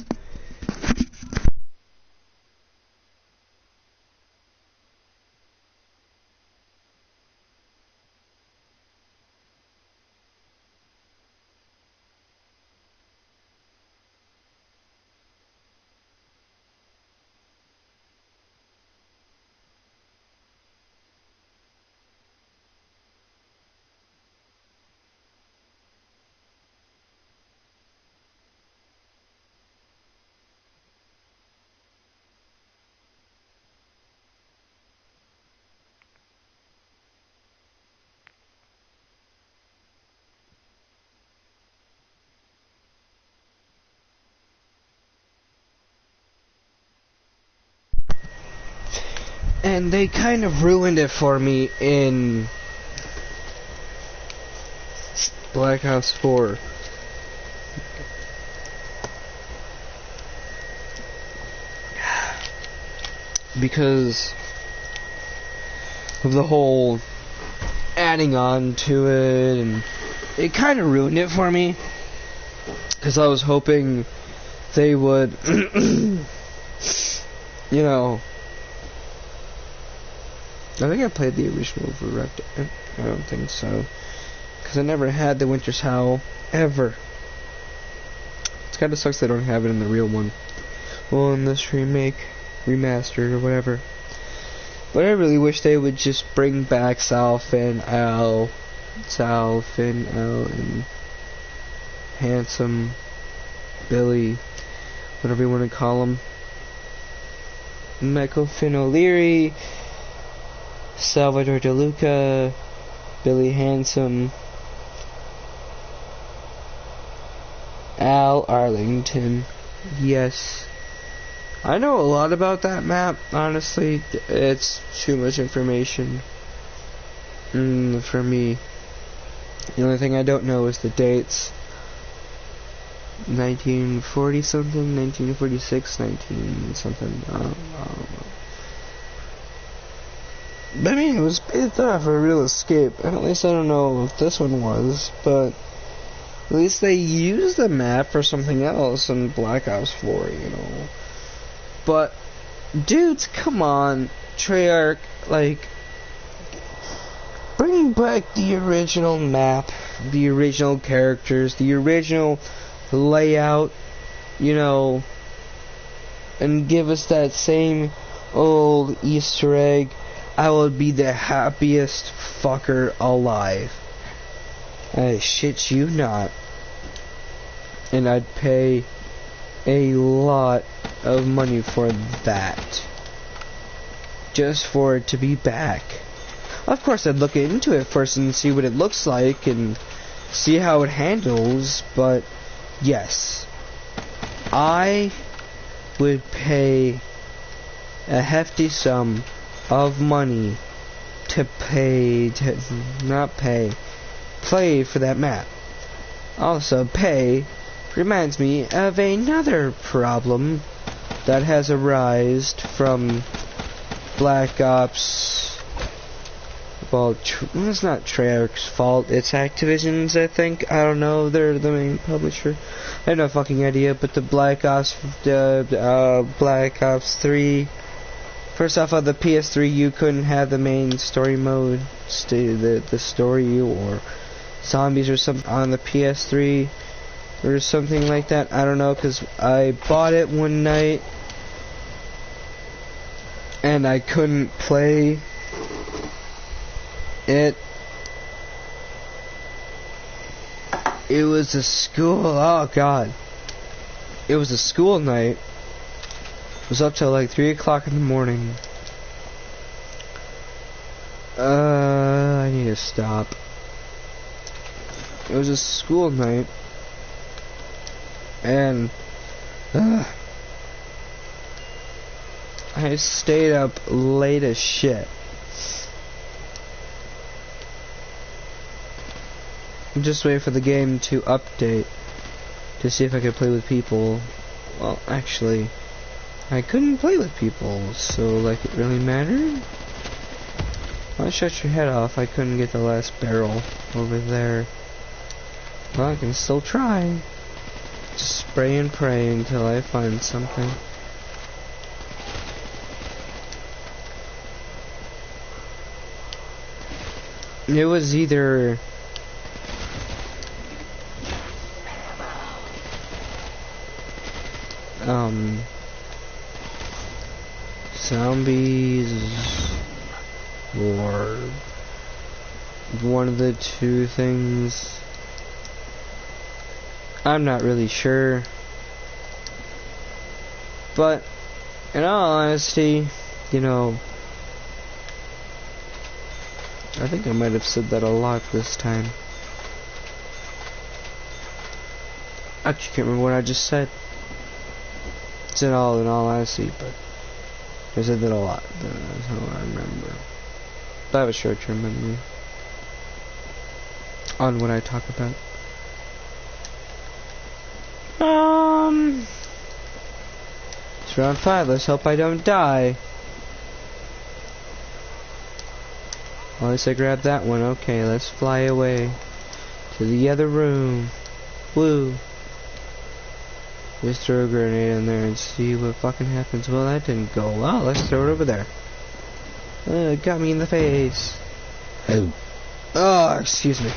And they kind of ruined it for me in Black Ops 4. Because of the whole adding on to it, and it kind of ruined it for me. Because I was hoping they would, you know, I think I played the original Direct. I don't think so. Because I never had the Winter's Howl, ever. It kind of sucks they don't have it in the real one. Well, in this remake, remastered, or whatever. But I really wish they would just bring back South and Al, and Handsome, Billy, whatever you want to call him. Michael Finn O'Leary, Salvador DeLuca, Billy Handsome, Al Arlington. Yes. I know a lot about that map, honestly. It's too much information for me. The only thing I don't know is the dates. 1940 something, 1946, 19 something, I don't know. But I mean, it was based off a real escape. At least I don't know if this one was, but at least they used the map for something else in Black Ops 4, you know. But, dudes, come on, Treyarch, like, bring back the original map, the original characters, the original layout, you know, and give us that same old Easter egg. I would be the happiest fucker alive. I shit you not. And I'd pay a lot of money for that. Just for it to be back. Of course, I'd look into it first and see what it looks like and see how it handles, but yes, I would pay a hefty sum of money to play for that map. Also, pay reminds me of another problem that has arisen from Black Ops. Well, it's not Treyarch's fault, it's Activision's, I think. I don't know, they're the main publisher. I have no fucking idea, but the Black Ops 3. First off, on the PS3, you couldn't have the main story mode, the story or zombies or something on the PS3 or something like that. I don't know, because I bought it one night and I couldn't play it. It was a school, oh god. It was a school night. It was up till like 3 o'clock in the morning. I need to stop. It was a school night. And I stayed up late as shit. Just wait for the game to update to see if I could play with people. Well, actually, I couldn't play with people, so like it really mattered? Why shut your head off? I couldn't get the last barrel over there. Well, I can still try. Just spray and pray until I find something. It was either zombies or one of the two things. I'm not really sure, but in all honesty, you know, I think I might have said that a lot this time. Actually, can't remember what I just said. It's in all honesty, but Because I did a lot. That's how I remember. But I have a short-term memory on what I talk about. It's round 5. Let's hope I don't die. Well, at least I grabbed that one. Okay, let's fly away to the other room. Woo. Just throw a grenade in there and see what fucking happens. Well, that didn't go well. Let's throw it over there. It got me in the face. Oh, excuse me.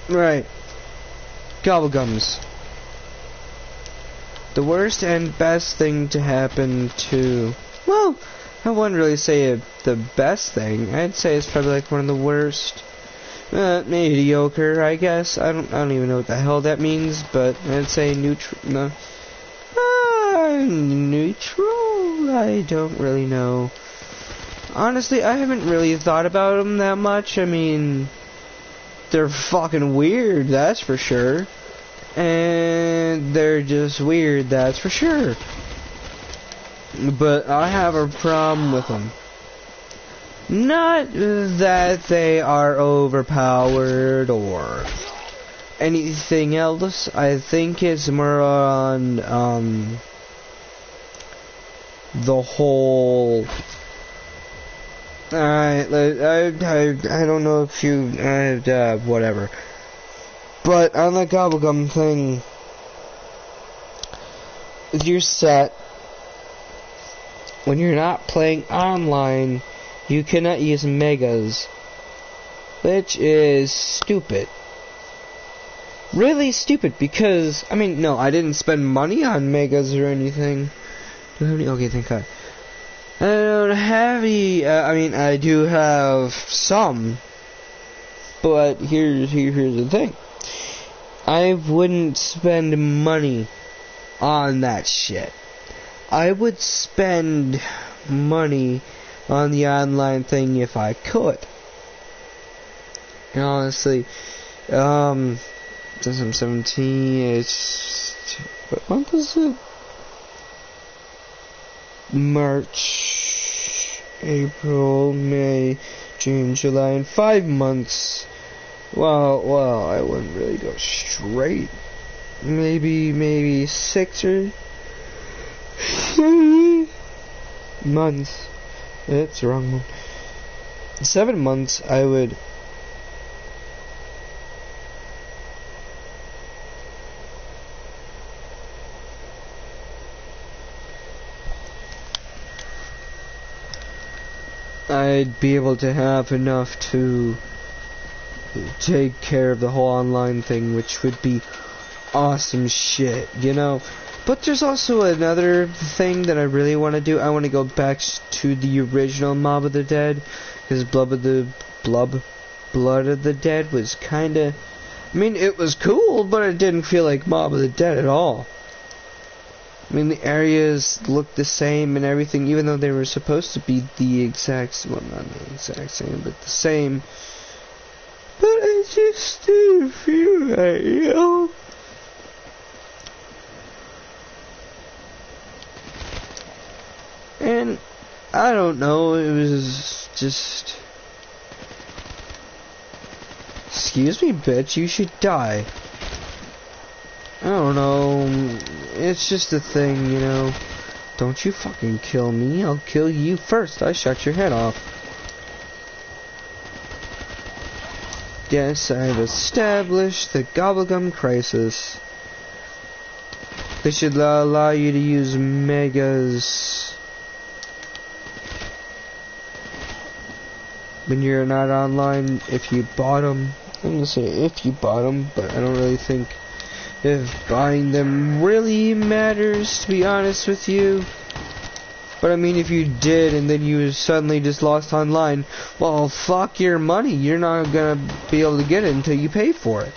Right. Gobblegums. The worst and best thing to happen to... Well, I wouldn't really say the best thing. I'd say it's probably like one of the worst. Mediocre, I guess. I don't even know what the hell that means, but I'd say neutral. No. Neutral? I don't really know. Honestly, I haven't really thought about them that much. I mean, they're fucking weird, that's for sure. And they're just weird, that's for sure. But I have a problem with them. Not that they are overpowered or anything else. I think it's more on the whole. I don't know if you whatever. But on the Gobblegum thing, you're set. When you're not playing online, you cannot use megas, which is stupid. Really stupid, because, I mean, no, I didn't spend money on megas or anything. Do I have any? Okay, thank God. I don't have any, I mean, I do have some, but here's the thing. I wouldn't spend money on that shit. I would spend money on the online thing if I could. And honestly, since I'm 17, it's... What month is it? March, April, May, June, July, in 5 months. Well, I wouldn't really go straight. Maybe 6 or 7 months. That's the wrong one. 7 months, I would... I'd be able to have enough to take care of the whole online thing, which would be awesome shit, you know? But there's also another thing that I really want to do. I want to go back to the original Mob of the Dead, because Blood of the Dead was kinda... I mean, it was cool, but it didn't feel like Mob of the Dead at all. I mean, the areas looked the same and everything, even though they were supposed to be the exact... Well, not the exact same, but the same. But I just didn't feel right, you know? And, I don't know, it was just... Excuse me, bitch, you should die. I don't know, it's just a thing, you know. Don't you fucking kill me, I'll kill you first. I shot your head off. Yes, I've established the Gobblegum Crisis. They should allow you to use megas when you're not online, if you bought them. I'm gonna say if you bought them, but I don't really think if buying them really matters, to be honest with you. But I mean, if you did and then you suddenly just lost online, well, fuck your money. You're not gonna be able to get it until you pay for it.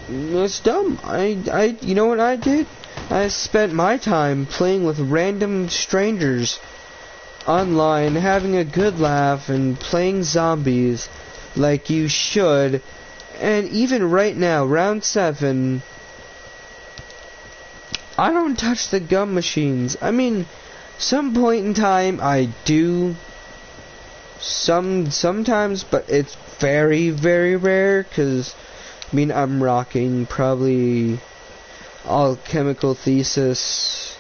It's dumb. You know what I did? I spent my time playing with random strangers online, having a good laugh and playing zombies like you should, And even right now, round 7, I don't touch the gum machines. I mean, some point in time I do. Sometimes, but it's very, very rare, because, I mean, I'm rocking probably alchemical thesis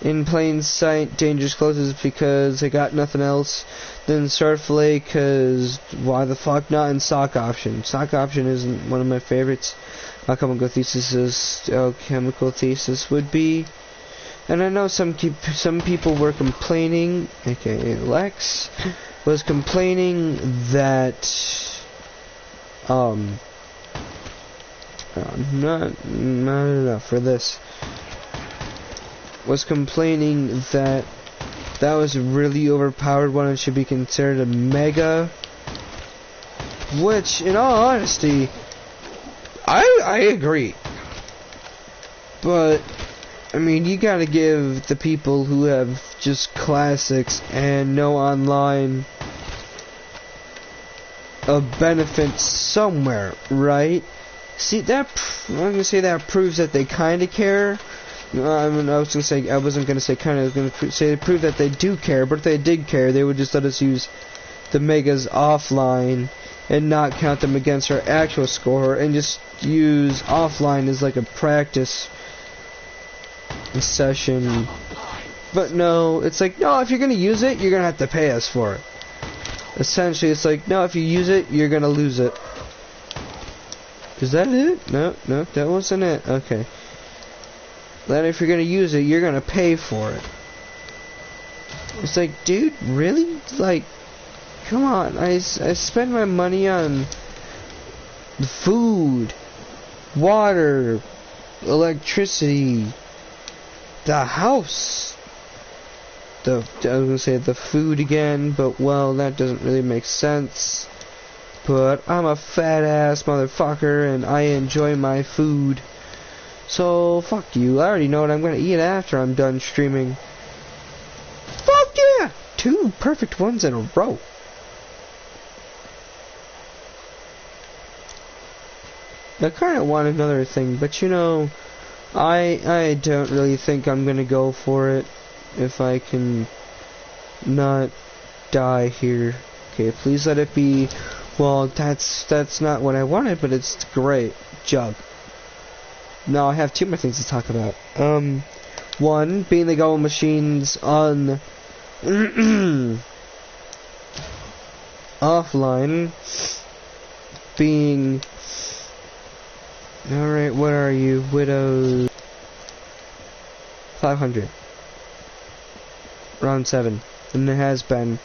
in plain sight, dangerous closes because I got nothing else, then sword fillet because why the fuck not, in stock option. Stock option isn't one of my favorites. Alchemical thesis would be. And I know some people were complaining, aka Lex, was complaining that not enough for this. Was complaining that was a really overpowered one and should be considered a mega. Which, in all honesty, I agree. But I mean, you gotta give the people who have just classics and no online a benefit somewhere, right? See, I'm gonna say that proves that they kinda care. I wasn't gonna say kinda, I was gonna say prove that they do care, but if they did care, they would just let us use the megas offline and not count them against our actual score and just use offline as like a practice session. But no, it's like, no, if you're gonna use it, you're gonna have to pay us for it. Essentially, it's like, no, if you use it, you're gonna lose it. Is that it? No, that wasn't it. Okay. Then if you're gonna use it, you're gonna pay for it. It's like, dude, really? Like, come on, I spend my money on food, water, electricity, the house. I was gonna say the food again, but well, that doesn't really make sense. But I'm a fat ass motherfucker and I enjoy my food. So fuck you. I already know what I'm gonna eat after I'm done streaming. Fuck yeah! 2 perfect ones in a row. I kinda want another thing, but you know, I don't really think I'm gonna go for it if I can not die here. Okay, please let it be. Well, that's not what I wanted, but it's great. Jug. Now I have 2 more things to talk about. 1 being the gold machines on offline being. Alright, what are you? Widows. 500. Round 7. And it has been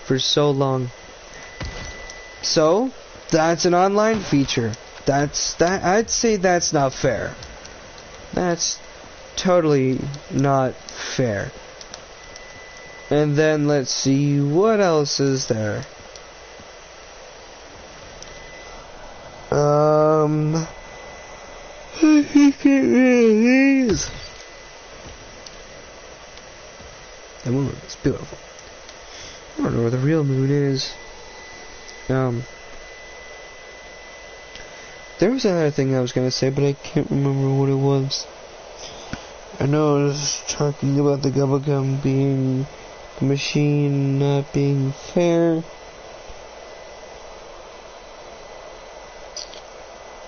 for so long. So, that's an online feature. I'd say that's not fair. That's totally not fair. And then let's see, what else is there? I think it really is. The moon is beautiful. I don't know where the real moon is. There was another thing I was gonna say, but I can't remember what it was. I know I was talking about the bubblegum being the machine not being fair.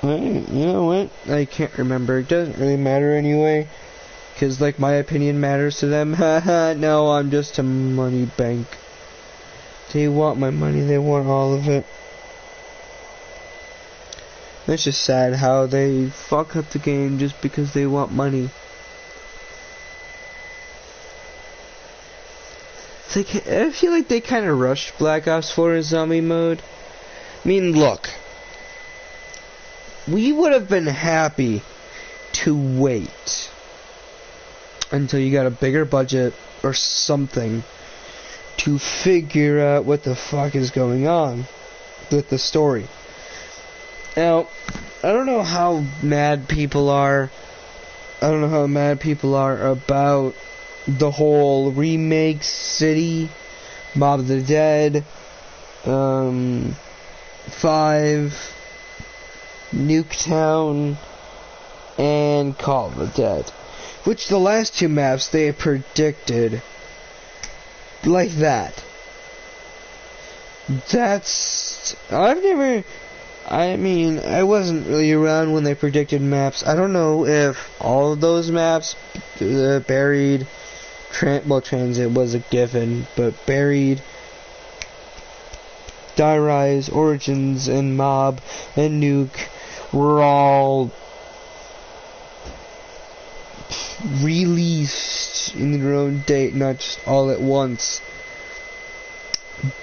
You know what? I can't remember. It doesn't really matter anyway. Because, like, my opinion matters to them. Haha, no, I'm just a money bank. They want my money. They want all of it. It's just sad how they fuck up the game just because they want money. It's like, I feel like they kind of rushed Black Ops 4 in zombie mode. I mean, look. We would have been happy to wait until you got a bigger budget or something to figure out what the fuck is going on with the story. Now, I don't know how mad people are. I don't know how mad people are about the whole remake city, Mob of the Dead, 5, Nuketown, and Call of the Dead. Which the last two maps they predicted like that. I wasn't really around when they predicted maps. I don't know if all of those maps, Buried, Transit was a given, but Buried, Die Rise, Origins, and Mob, and Nuke were all released in their own date, not just all at once.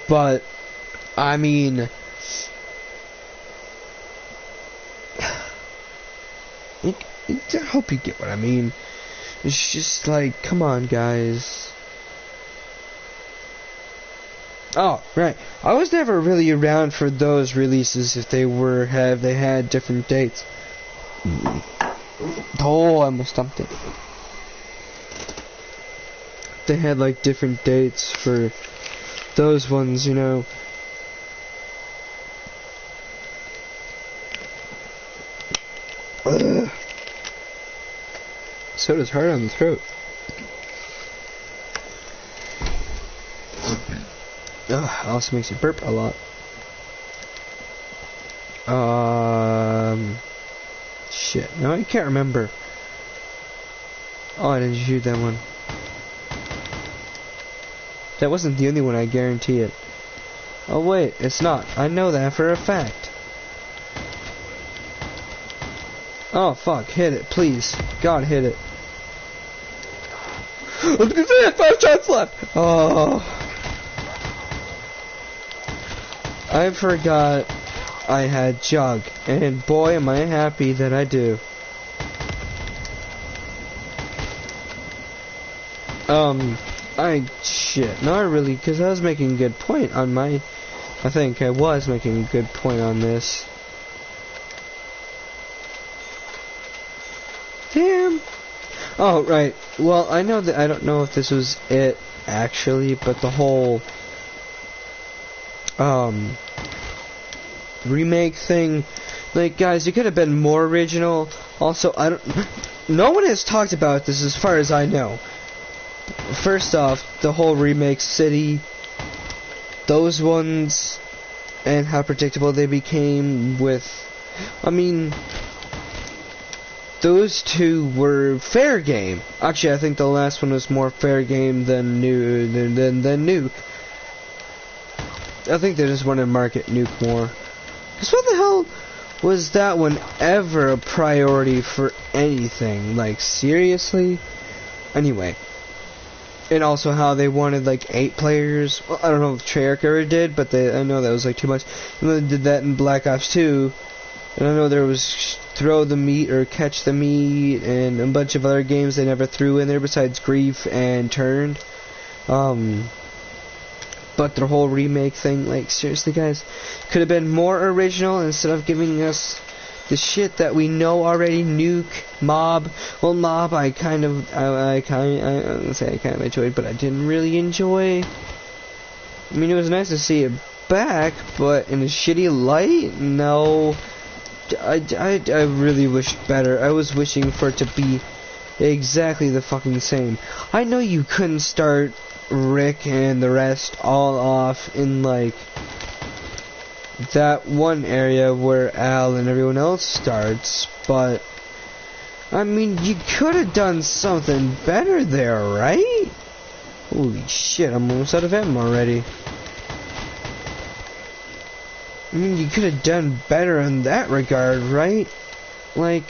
But I mean, I hope you get what I mean. It's just like, come on, guys. Oh, right. I was never really around for those releases if they had different dates. Oh, I almost stumped it. They had like different dates for those ones, you know. Ugh. Soda's hard on the throat. Ugh, also makes you burp a lot. Shit. No, I can't remember. Oh, I didn't shoot that one. That wasn't the only one, I guarantee it. Oh wait, it's not. I know that for a fact. Oh fuck, hit it, please. God, hit it. I was gonna say I have 5 shots left! Oh. I forgot I had Jug, and boy am I happy that I do. Shit, not really, because I was making a good point on my... I think I was making a good point on this. Damn! Oh, right. Well, I know that I don't know if this was it, actually, but the whole... remake thing, like, guys, it could have been more original. Also, no one has talked about this as far as I know. First off, the whole remake city, those ones, and how predictable they became with, I mean, those two were fair game. Actually, I think the last one was more fair game than Nuke. I think they just wanted to market Nuke more. Because what the hell was that one ever a priority for anything? Like, seriously? Anyway. And also how they wanted, like, 8 players. Well, I don't know if Treyarch ever did, but I know that was, like, too much. And they did that in Black Ops 2. And I know there was Throw the Meat or Catch the Meat and a bunch of other games they never threw in there besides Grief and Turned. But their whole remake thing, like, seriously, guys, could have been more original instead of giving us the shit that we know already. Nuke, Mob. Well, Mob, I kind of enjoyed, but I didn't really enjoy. I mean, it was nice to see it back, but in a shitty light, no. I really wished better. I was wishing for it to be exactly the fucking same. I know you couldn't start Rick and the rest all off in, like, that one area where Al and everyone else starts, but I mean, you could have done something better there, right? Holy shit, I'm almost out of ammo already. I mean, you could have done better in that regard, right? Like,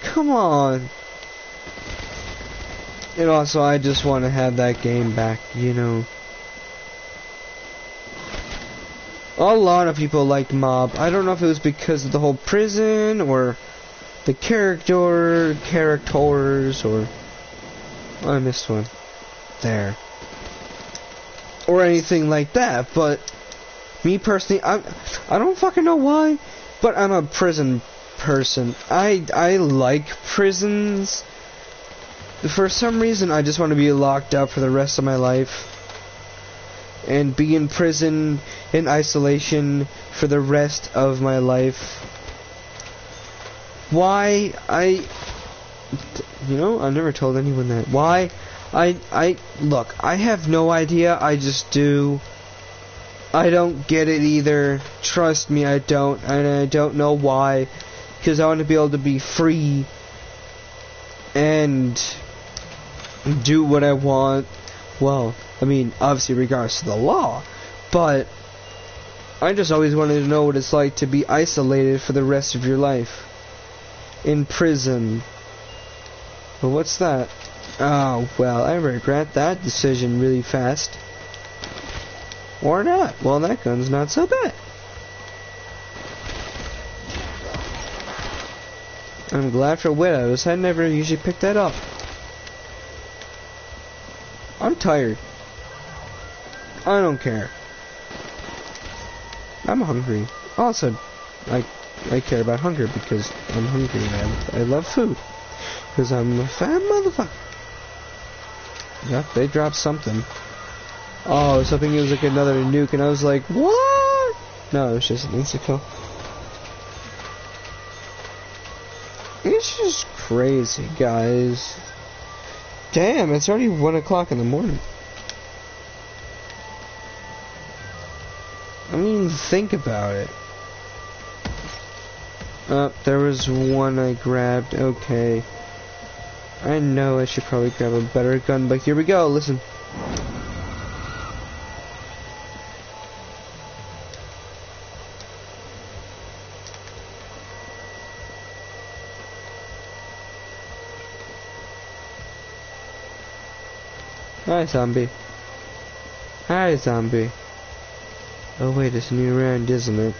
come on. And also, I just want to have that game back, you know. A lot of people liked Mob. I don't know if it was because of the whole prison, or the characters, or... Oh, I missed one. There. Or anything like that, but... Me personally, I don't fucking know why, but I'm a prison person. I like prisons. For some reason, I just want to be locked up for the rest of my life. And be in prison, in isolation, for the rest of my life. why you know, I've never told anyone that. Why look, I have no idea, I just do. I don't get it either. Trust me, I don't, and I don't know why. Because I want to be able to be free and do what I want. Well, I mean, obviously regards to the law, but I just always wanted to know what it's like to be isolated for the rest of your life. In prison. But what's that? Oh, well, I regret that decision really fast. Or not. Well, that gun's not so bad. I'm glad for widows. I never usually pick that up. I'm tired. I don't care. I'm hungry. Also, I care about hunger because I'm hungry and I love food. Because I'm a fat motherfucker. Yep, they dropped something. Oh, I was hoping it was like another nuke, and I was like, what? No, it was just an insta-kill. It's just crazy, guys. Damn, it's already 1 o'clock in the morning. I mean, think about it. Oh, there was one I grabbed. Okay. I know I should probably grab a better gun, but here we go. Listen. Hi, zombie. Hi, zombie. Oh wait, it's a new round, isn't it?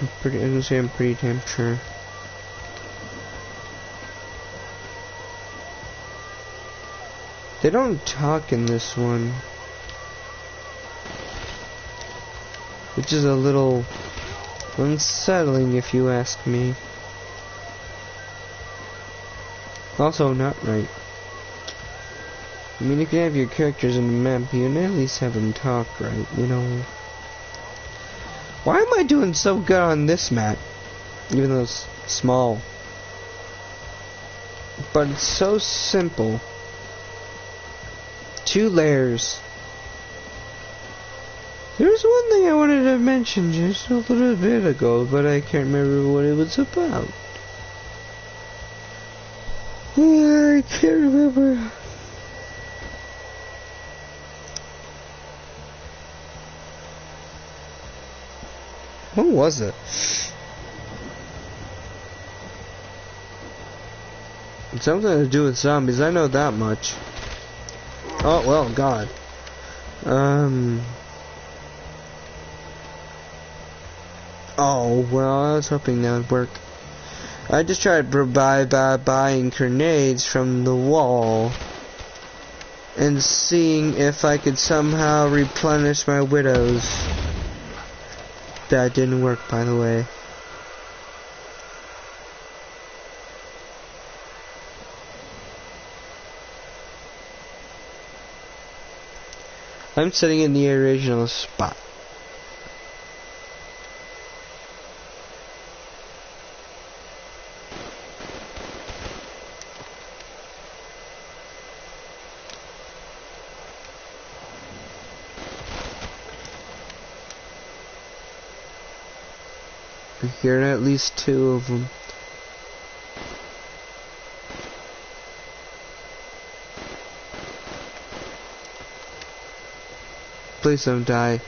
I'm gonna say I'm pretty damn sure. They don't talk in this one, which is a little unsettling if you ask me. Also not right. I mean, you can have your characters in the map, but you can at least have them talk, right? You know. Why am I doing so good on this map? Even though it's small. But it's so simple. 2 layers. There's one thing I wanted to mention just a little bit ago, but I can't remember what it was about. I can't remember. What was it? It's something to do with zombies, I know that much. Oh, well, God. Oh, well, I was hoping that would work. I just tried buying grenades from the wall and seeing if I could somehow replenish my widows. That didn't work, by the way. I'm sitting in the original spot. I hear at least 2 of them. Please don't die.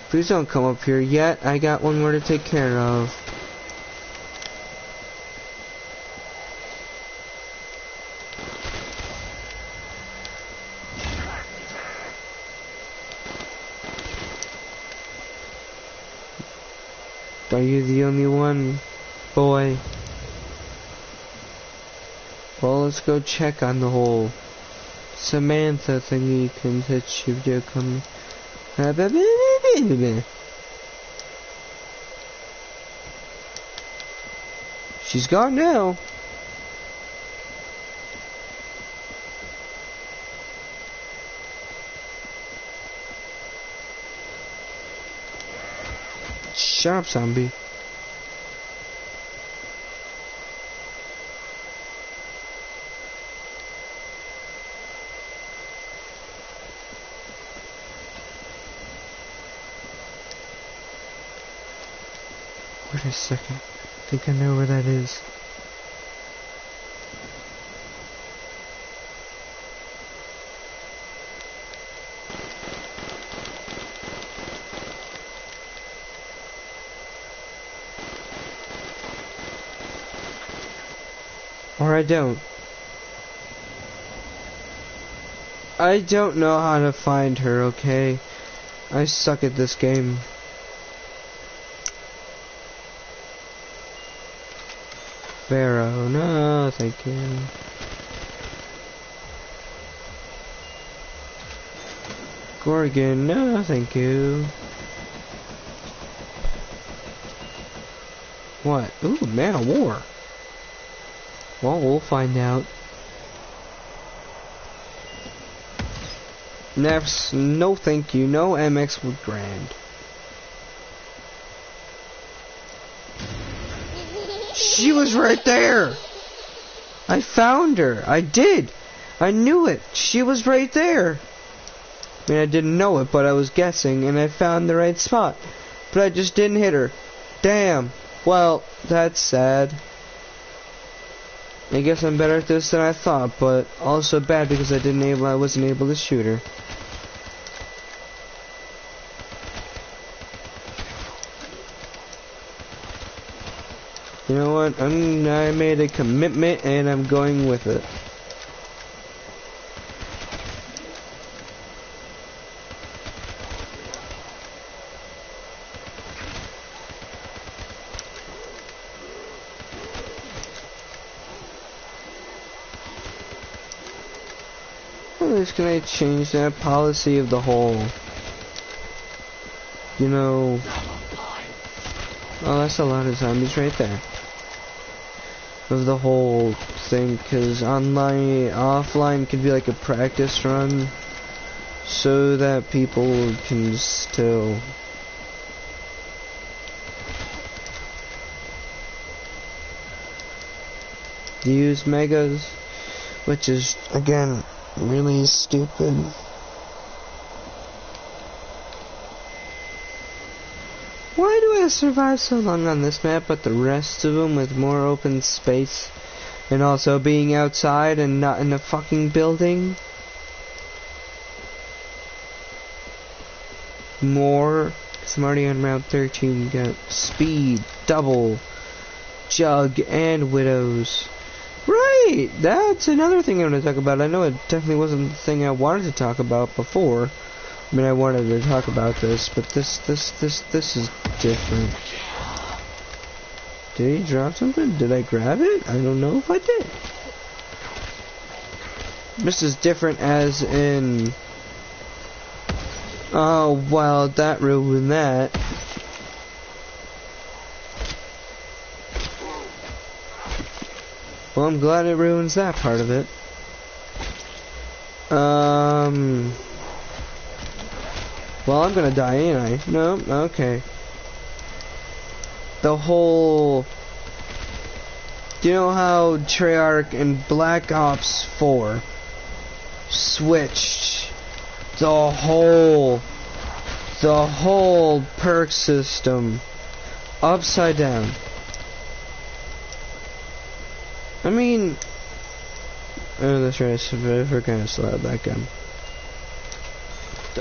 Please don't come up here yet. I got one more to take care of. Are you the only one, boy? Well, let's go check on the whole Samantha thingy that she did come. She's gone now. Shut up, zombie. Wait a second. I think I know where that is. Or I don't. I don't know how to find her, okay? I suck at this game. Pharaoh, no, thank you. Gorgon, no, thank you. What? Ooh, Man of War. Well, we'll find out. Next, no thank you, no MX would grand. She was right there! I found her, I did! I knew it, she was right there! I mean, I didn't know it, but I was guessing, and I found the right spot. But I just didn't hit her. Damn. Well, that's sad. I guess I'm better at this than I thought, but also bad because I wasn't able to shoot her. You know what? I made a commitment and I'm going with it. Can I change that policy of the whole, you know, oh, that's a lot of zombies right there, of the whole thing, because offline can be like a practice run, so that people can still use megas, which is, again, really stupid. Why do I survive so long on this map, but the rest of them with more open space, and also being outside and not in a fucking building? More, because I'm already on round 13. Got speed, double, jug, and widows. Right, that's another thing I'm going to talk about. I know it definitely wasn't the thing I wanted to talk about before. I mean, I wanted to talk about this, but this is different. Did he drop something? Did I grab it? I don't know if I did. This is different as in... Oh, well, that ruined that. Well, I'm glad it ruins that part of it. Well, I'm gonna die, ain't I? No? Okay. The whole... Do you know how Treyarch and Black Ops 4 switched the whole perk system upside down? I mean, oh, that's right, I forgot to slide that gun.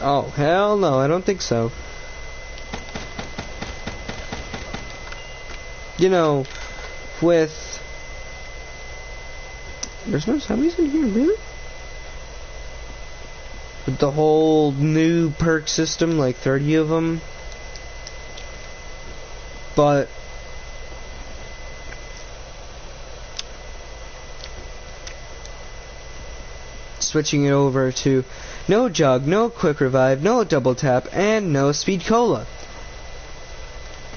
Oh, hell no, I don't think so. You know, with... There's no zombies in here, really? With the whole new perk system, like 30 of them. But... switching it over to no jug, no quick revive, no double tap, and no speed cola.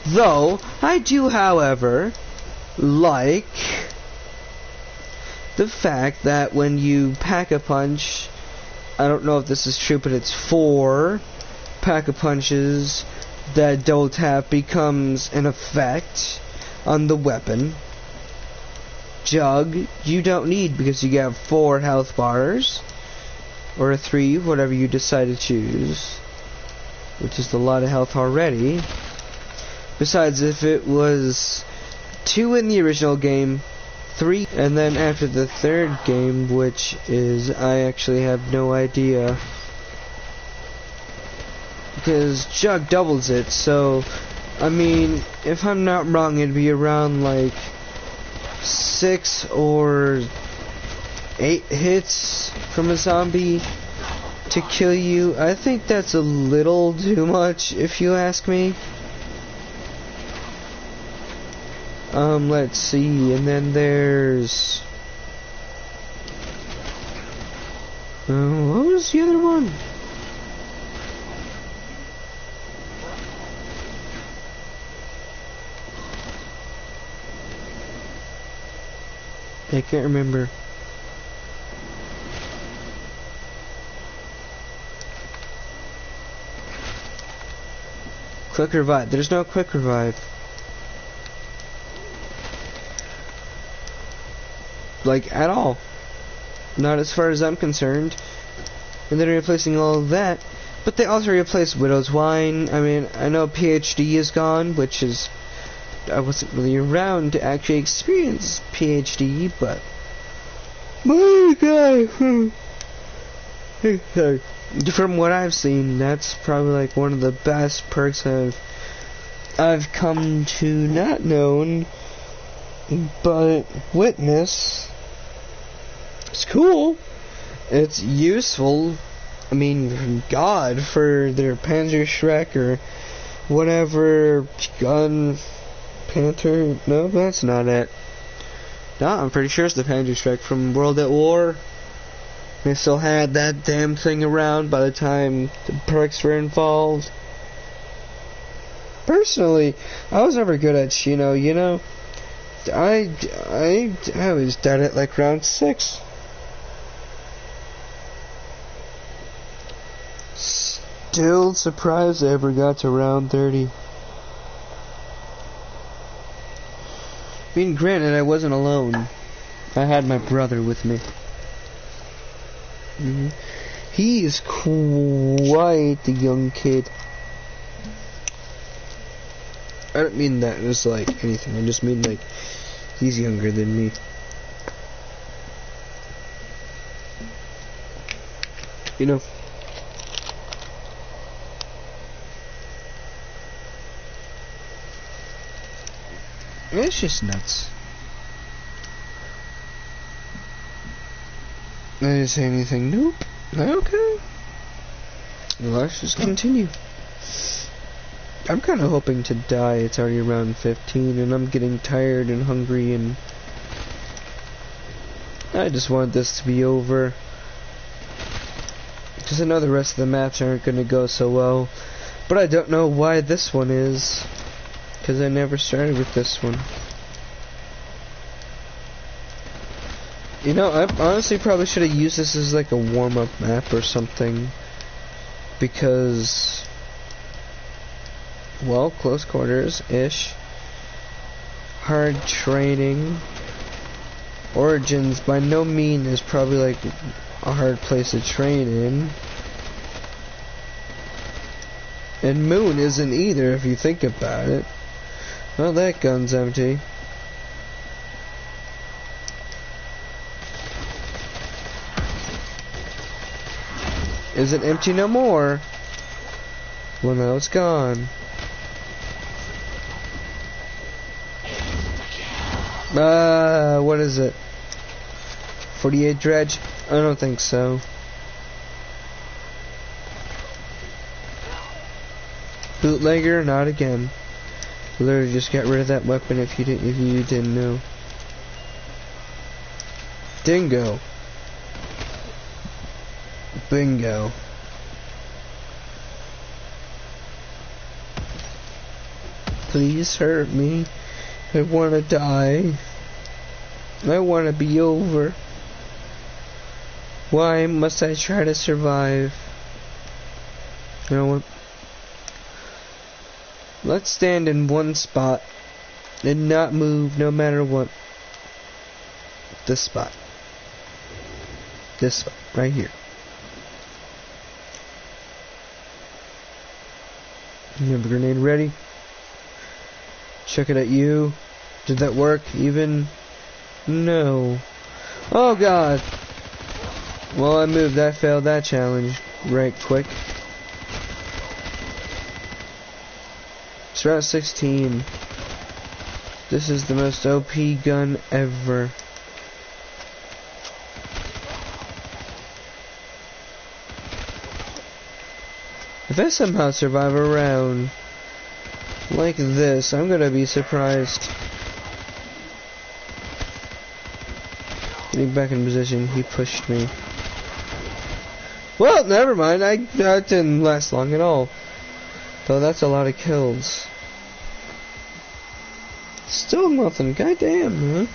Though, I do, however, like the fact that when you pack a punch, I don't know if this is true, but it's 4 pack a punches that double tap becomes an effect on the weapon. Jug, you don't need because you have 4 health bars, or 3, whatever you decide to choose, which is a lot of health already. Besides, if it was 2 in the original game, 3, and then after the 3rd game, which is, I actually have no idea, because Jug doubles it, so, I mean, if I'm not wrong, it'd be around like 6 or 8 hits from a zombie to kill you. I think that's a little too much, if you ask me. Let's see, and then there's... what was the other one? I can't remember. Quick revive. There's no quick revive. Like, at all. Not as far as I'm concerned. And they're replacing all of that. But they also replaced Widow's Wine. I mean, I know PhD is gone, which is... I wasn't really around to actually experience PhD, but... My God! From what I've seen, that's probably like one of the best perks I've come to not known, but witness. It's cool. It's useful. I mean, God, for their Panzer Shrek or whatever gun, Panther. No, that's not it. No, I'm pretty sure it's the Panzer Shrek from World at War. They still had that damn thing around by the time the perks were involved. Personally, I was never good at Shino, you know. I was dead at like round 6. Still surprised I ever got to round 30. I mean, granted, I wasn't alone. I had my brother with me. He's quite a young kid. I don't mean that as like anything. I just mean like he's younger than me. You know. It's just nuts. I didn't say anything. Nope. Okay. Well, let's just continue. I'm kind of hoping to die. It's already around 15, and I'm getting tired and hungry, and I just want this to be over. Because I know the rest of the maps aren't going to go so well. But I don't know why this one is. Because I never started with this one. You know, I honestly probably should have used this as like a warm-up map or something. Because, well, close quarters-ish. Hard training. Origins by no means is probably like a hard place to train in. And Moon isn't either if you think about it. Well, that gun's empty. Is it empty no more? Well, now it's gone. What is it? 48 dredge? I don't think so. Bootlegger? Not again. Literally just got rid of that weapon if you didn't know. Dingo. Bingo. Please hurt me. I wanna die. I wanna be over. Why must I try to survive? You know what? Let's stand in one spot and not move no matter what. This spot. This spot. Right here. You have a grenade ready? Chuck it at you. Did that work even? No. Oh god. Well, I moved. That failed that challenge right quick. It's route 16. This is the most OP gun ever. If I somehow survive a round like this, I'm gonna be surprised. Getting back in position, he pushed me. Well, never mind, that didn't last long at all. Though that's a lot of kills. Still nothing, goddamn,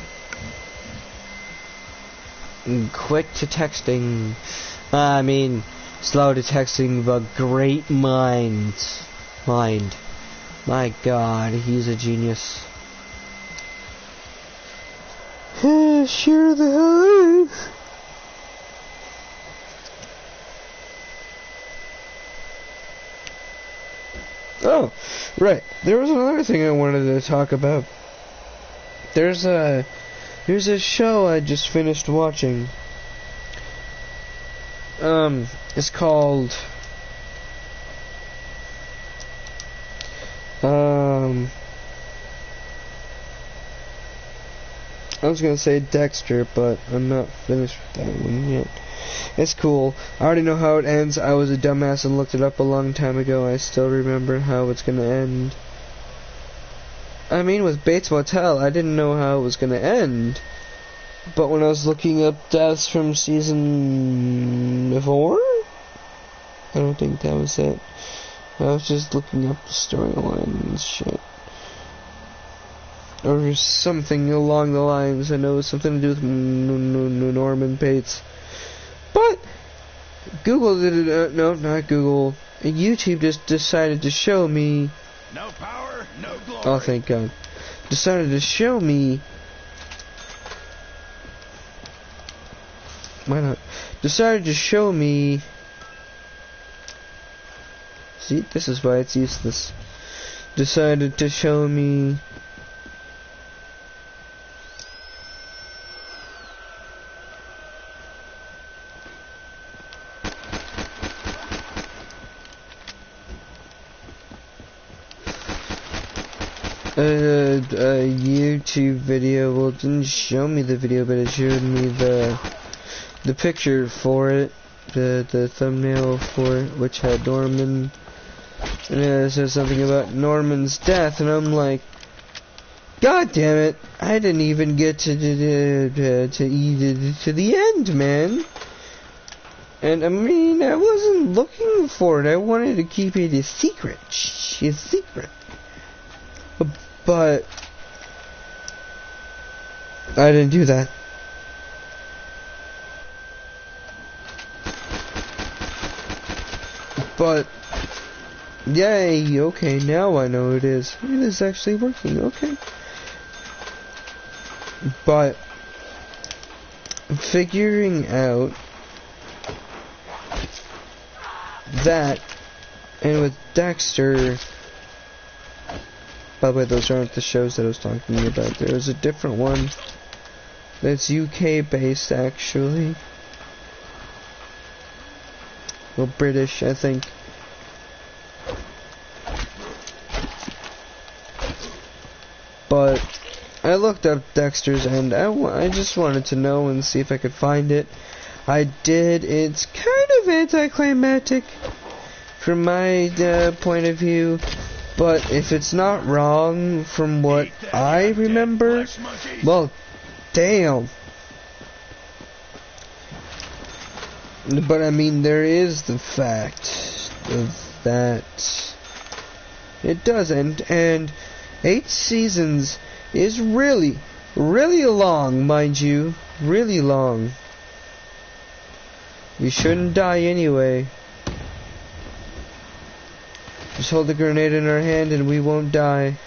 huh? Quick to texting. I mean, slow to texting, but great mind. My god, he's a genius. Sure the hell is. Oh, right. There was another thing I wanted to talk about. There's a show I just finished watching. It's called I was gonna say Dexter, but I'm not finished with that one yet. It's cool. I already know how it ends. I was a dumbass and looked it up a long time ago. I still remember how it's gonna end. I mean, with Bates Motel, I didn't know how it was gonna end. But when I was looking up deaths from season 4? I don't think that was it. I was just looking up the storyline and shit. Or something along the lines. I know it was something to do with Norman Bates. But Google did it. No, not Google. YouTube just decided to show me. No power, no glory. Oh, thank God. Decided to show me. Why not? Decided to show me. See, this is why it's useless. Decided to show me. A YouTube video. Well, it didn't show me the video, but it showed me the picture for it, the thumbnail for it, which had Norman, and it says something about Norman's death, and I'm like, God damn it! I didn't even get to the end, man. And I mean, I wasn't looking for it. I wanted to keep it a secret. A secret. But I didn't do that. But yay, okay, now I know it is. It is actually working, okay. But figuring out that, and with Dexter. By the way, those aren't the shows that I was talking about. There's a different one that's UK based, actually. Well, British, I think. But I looked up Dexter's End. I just wanted to know and see if I could find it. I did. It's kind of anticlimactic from my point of view. But if it's not wrong from what I remember, well, damn. But I mean, there is the fact of that it doesn't, and 8 seasons is really, really long, mind you, really long. We shouldn't die anyway. Just hold the grenade in our hand and we won't die.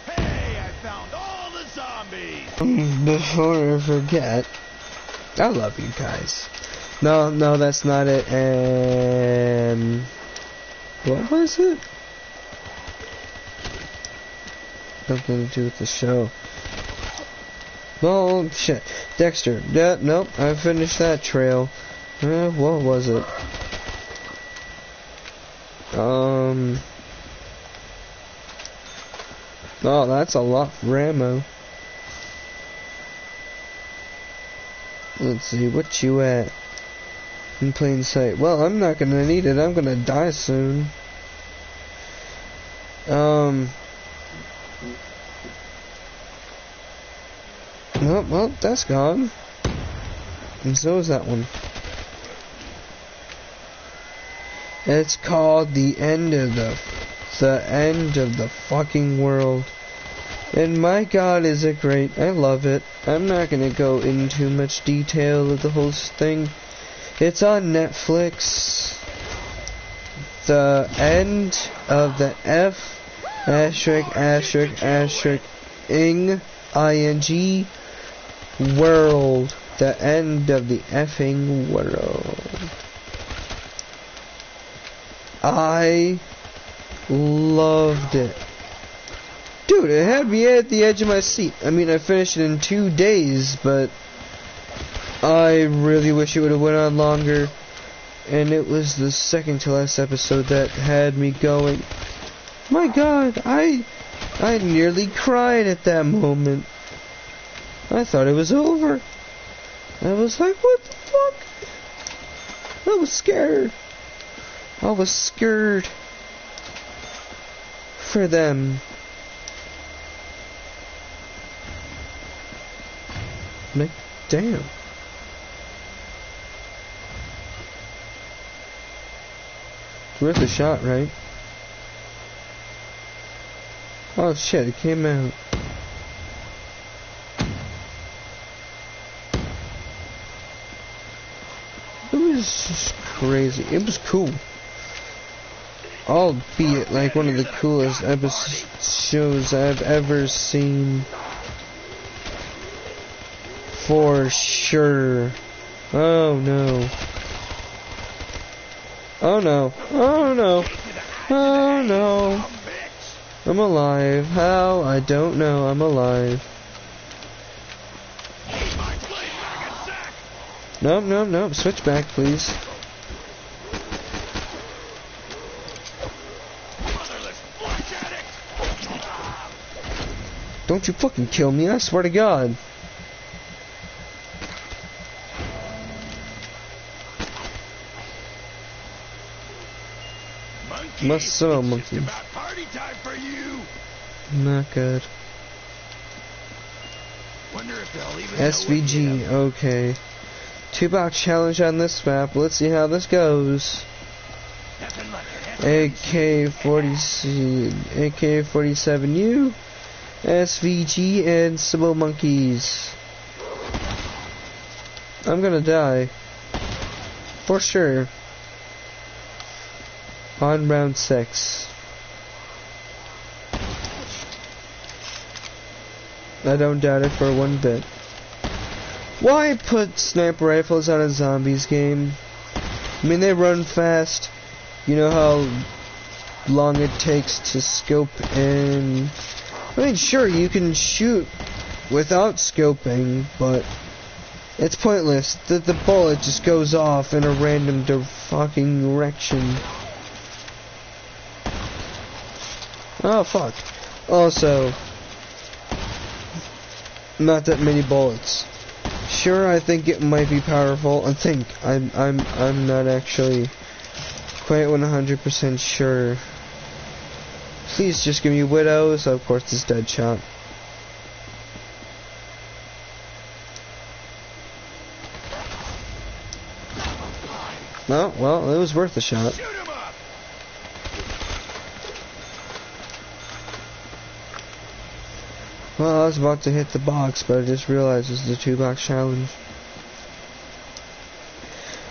Hey, I found all the zombies! Before I forget, I love you guys. No, no, that's not it. What was it? Something to do with the show. Oh, shit. Dexter. Yeah, nope, I finished that trail. What was it? Oh, that's a lot for ammo. Let's see, what you at? In plain sight. Well, I'm not gonna need it. I'm gonna die soon. Well, that's gone. And so is that one. It's called the end of the fucking world. And my god, is it great. I love it. I'm not gonna go into much detail of the whole thing. It's on Netflix. The end of the F **ing world. The end of the effing world. I loved it. Dude, it had me at the edge of my seat. I mean, I finished it in 2 days, but I really wish it would have went on longer. And it was the second to last episode that had me going. My god, I nearly cried at that moment. I thought it was over. I was like, what the fuck? I was scared. I was scared for them. Like, damn. It's worth a shot, right? Oh shit, it came out. It was just crazy. It was cool. Albeit like one of the coolest shows I've ever seen. For sure. Oh no. Oh no. Oh no. Oh no. I'm alive. How? I don't know. I'm alive. Nope, nope, nope. Switch back, please. Don't you fucking kill me, I swear to God. Muscle monkey. Not good. SVG, okay. 2-box challenge on this map. Let's see how this goes. AK-47U, SVG, and Simo monkeys. I'm gonna die. For sure. On round 6. I don't doubt it for one bit. Why put sniper rifles on a zombies game? I mean, they run fast. You know how long it takes to scope in. I mean, sure, you can shoot without scoping, but it's pointless. The bullet just goes off in a random fucking direction. Oh, fuck. Also, not that many bullets. Sure, I think it might be powerful. I'm not actually quite 100% sure. Please just give me widows. Of course, it's dead shot. Oh, well, it was worth a shot. Well, I was about to hit the box, but I just realized it was the 2-box challenge.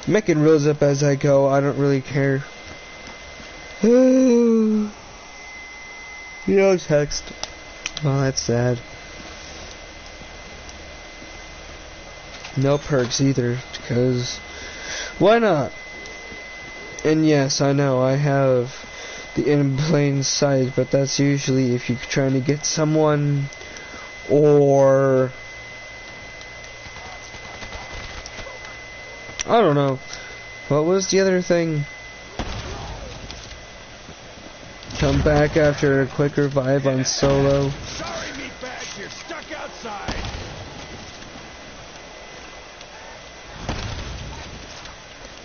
I'm making rules up as I go. I don't really care. No text. Oh, that's sad. No perks either, because Why not? And yes, I know I have the in plain sight, but that's usually if you're trying to get someone, or I don't know. What was the other thing? Come back after a quick revive on solo. Sorry, meatbags, you're stuck outside.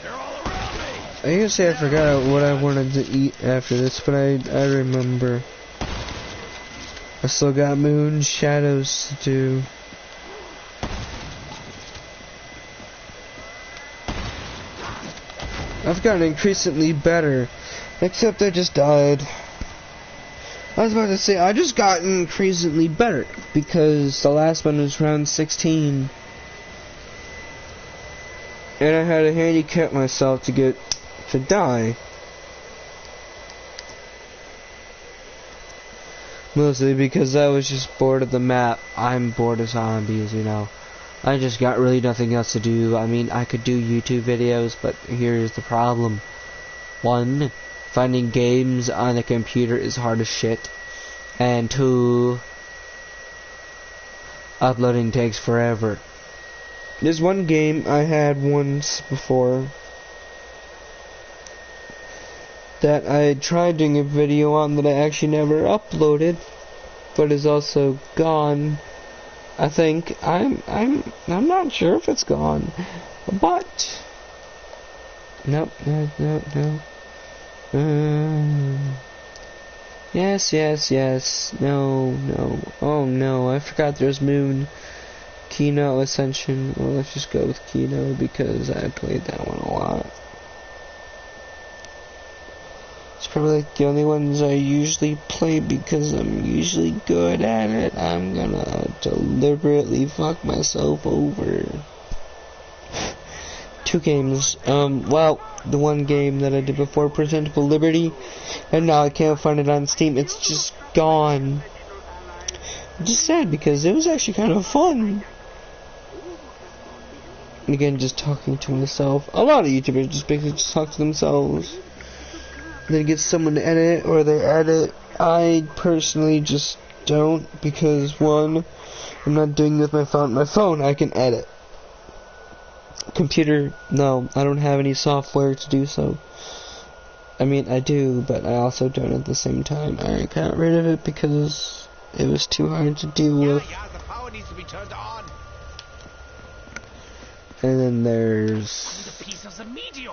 They're all around me. I used to say I forgot what I wanted to eat after this, but I remember. I still got Moon Shadows to do. I've gotten increasingly better, except I just died. I was about to say, I just got increasingly better, because the last one was round 16. And I had to handicap myself to get to die. Mostly because I was just bored of the map. I'm bored of zombies, you know. I just got really nothing else to do. I mean, I could do YouTube videos, but here's the problem. 1, finding games on the computer is hard as shit. And 2, uploading takes forever. There's one game I had once before that I tried doing a video on that I actually never uploaded, but is also gone. I think I'm not sure if it's gone, but nope. Yes. No. Oh no, I forgot there's Moon. Kino Ascension. Well, let's just go with Kino because I played that one a lot. It's probably like the only ones I usually play because I'm usually good at it. I'm gonna deliberately fuck myself over. 2 games. Well, the one game that I did before, Presentable Liberty, and now I can't find it on Steam. It's just gone. I'm just sad because it was actually kind of fun. And again, just talking to myself. A lot of YouTubers just basically just talk to themselves. Then get someone to edit, or they edit. I personally just don't, because 1, I'm not doing it with my phone. My phone, I can edit. Computer, no, I don't have any software to do so. I mean, I do, but I also don't at the same time. I got rid of it because it was too hard to deal with. Yeah, the power needs to be turned on. And then there's The piece of the meteor.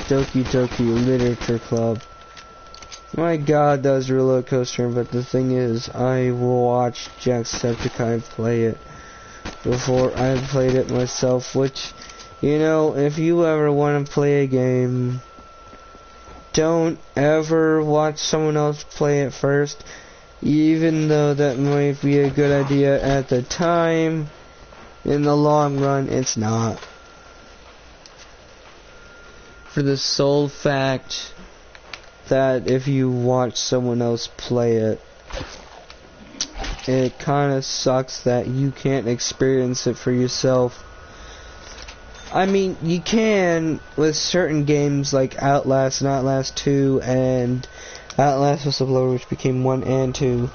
Doki Doki Literature Club. My god, that was a roller coaster, but the thing is, I watched Jacksepticeye play it before I played it myself, which, you know, if you ever want to play a game, don't ever watch someone else play it first, even though that might be a good idea at the time. In the long run, it's not. For the sole fact that if you watch someone else play it, it kind of sucks that you can't experience it for yourself. I mean, you can with certain games like Outlast and Outlast 2 and Outlast Whistleblower, which became 1 and 2,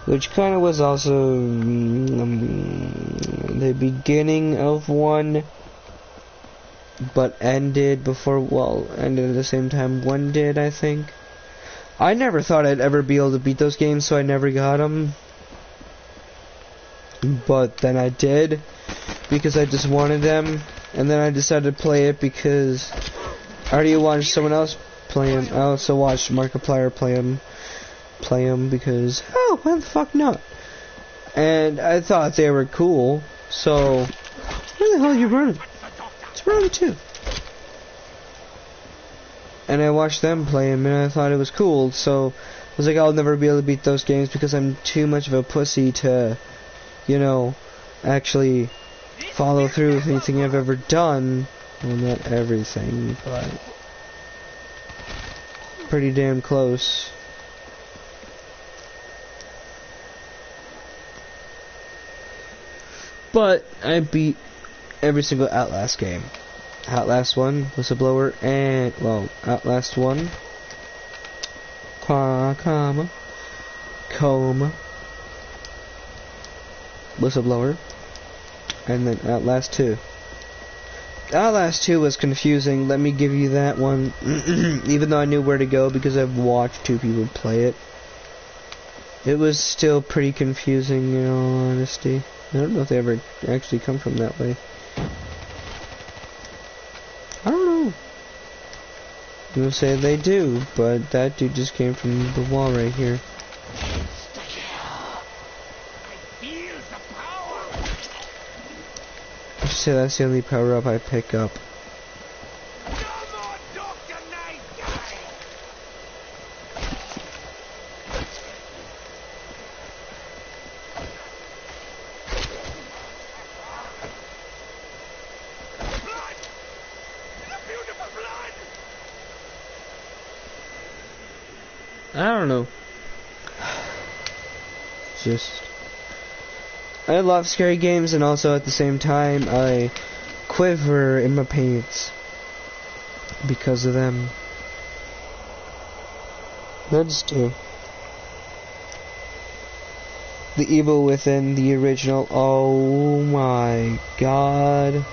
which kind of was also the beginning of 1, but ended before, well, ended at the same time 1 did, I think. I never thought I'd ever be able to beat those games, so I never got them. But then I did, because I just wanted them. And then I decided to play it because I already watched someone else play them. I also watched Markiplier play them because, oh, why the fuck not? And I thought they were cool, so where the hell are you running? It's round 2. And I watched them play them, and I thought it was cool, so I was like, I'll never be able to beat those games because I'm too much of a pussy to, you know, actually follow through with anything I've ever done. Well, not everything, but pretty damn close. But I beat every single Outlast game. Outlast 1, Whistleblower, and, well, Outlast 1, Coma, Whistleblower, and then Outlast 2. Outlast 2 was confusing, let me give you that one, even though I knew where to go because I've watched 2 people play it. It was still pretty confusing, in all honesty. I don't know if they ever actually come from that way. I don't know. I'm gonna say they do, but that dude just came from the wall right here. I should say that's the only power up I pick up. I don't know. Just I love scary games, and also at the same time I quiver in my pants because of them. Let's do The Evil Within, the original. Oh my god.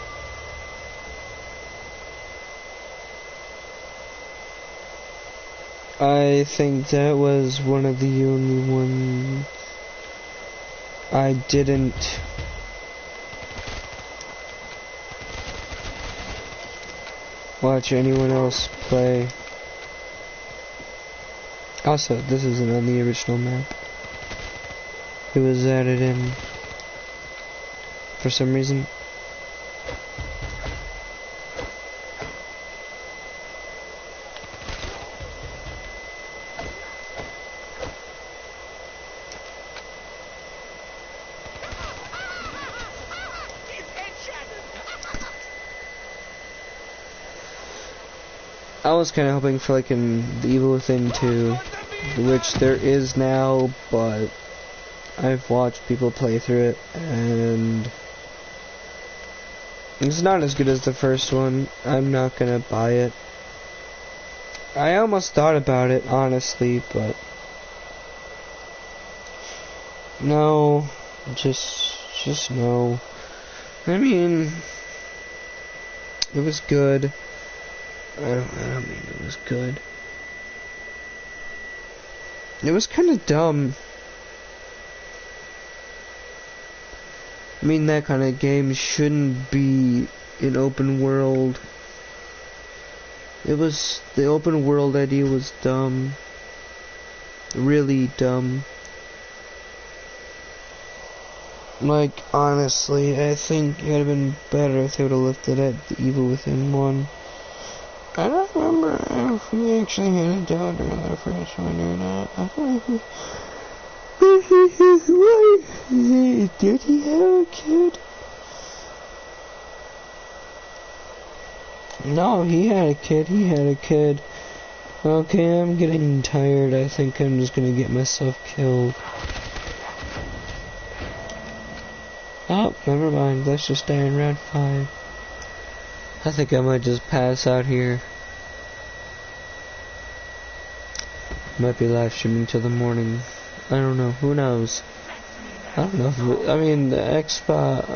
I think that was one of the only ones I didn't watch anyone else play. Also, this isn't on the original map. It was added in for some reason. I was kind of hoping for like an The Evil Within 2, which there is now, but I've watched people play through it, and it's not as good as the first one. I'm not gonna buy it. I almost thought about it, honestly, but no, just no. I mean, it was good. I don't mean it was good. It was kind of dumb. I mean, that kind of game shouldn't be an open world. The open world idea was dumb. Really dumb. Like, honestly, I think it would have been better if they would have lifted at The Evil Within 1. I don't remember if we actually had a daughter in the first one or not. I don't know. Did he have a kid? No, he had a kid. Okay, I'm getting tired. I think I'm just gonna get myself killed. Oh, never mind. Let's just die in round 5. I think I might just pass out here. Might be live streaming till the morning. I don't know. Who knows? I don't know. I mean, the Xbox,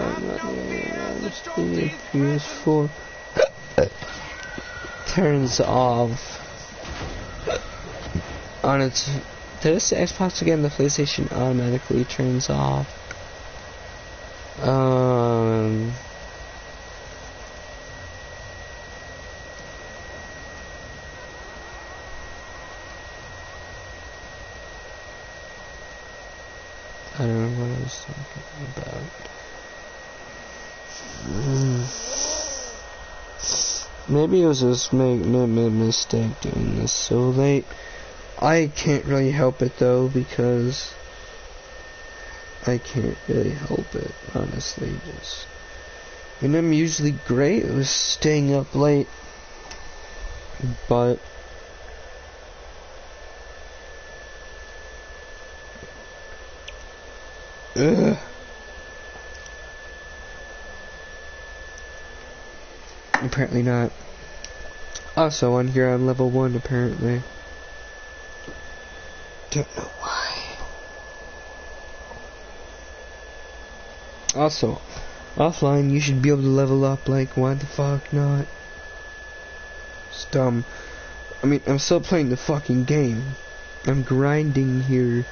the PS4 turns off on its. Did it say Xbox again? The PlayStation automatically turns off. I don't know what I was thinking about. Maybe it was just make a mistake doing this so late. I can't really help it though, because I can't really help it, honestly. And I'm usually great with staying up late, but Apparently not. Also, on here I'm level 1, apparently. Don't know why. Also, offline you should be able to level up, like, why the fuck not? It's dumb. I mean, I'm still playing the fucking game. I'm grinding here,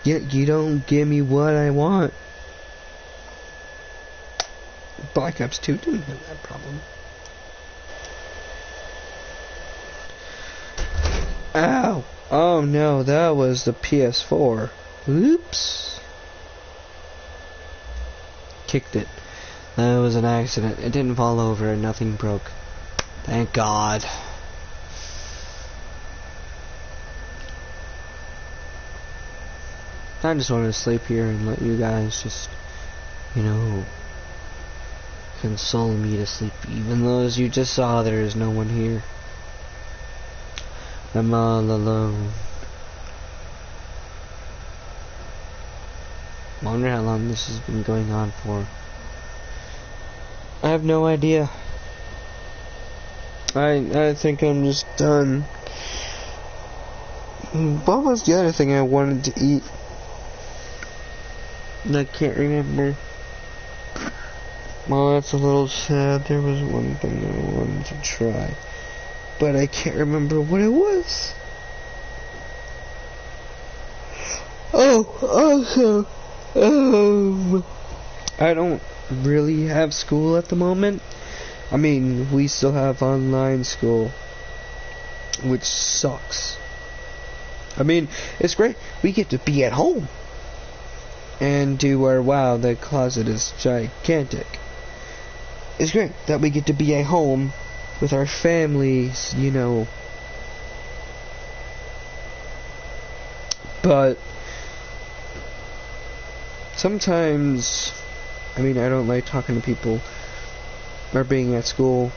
yet you don't give me what I want. Black Ops 2 didn't have that problem. Ow! Oh no, that was the PS4. Oops. Kicked it. That was an accident. It didn't fall over and nothing broke. Thank God. I just wanted to sleep here and let you guys just, you know, console me to sleep. Even though, as you just saw, there is no one here. I'm all alone. I wonder how long this has been going on for. I have no idea. I think I'm just done. What was the other thing I wanted to eat? I can't remember. Well, that's a little sad. There was one thing I wanted to try, but I can't remember what it was. Oh, also, I don't really have school at the moment. I mean, we still have online school, which sucks. I mean, it's great. We get to be at home and do our, wow, the closet is gigantic. It's great that we get to be at home with our families, you know. But sometimes, I mean, I don't like talking to people or being at school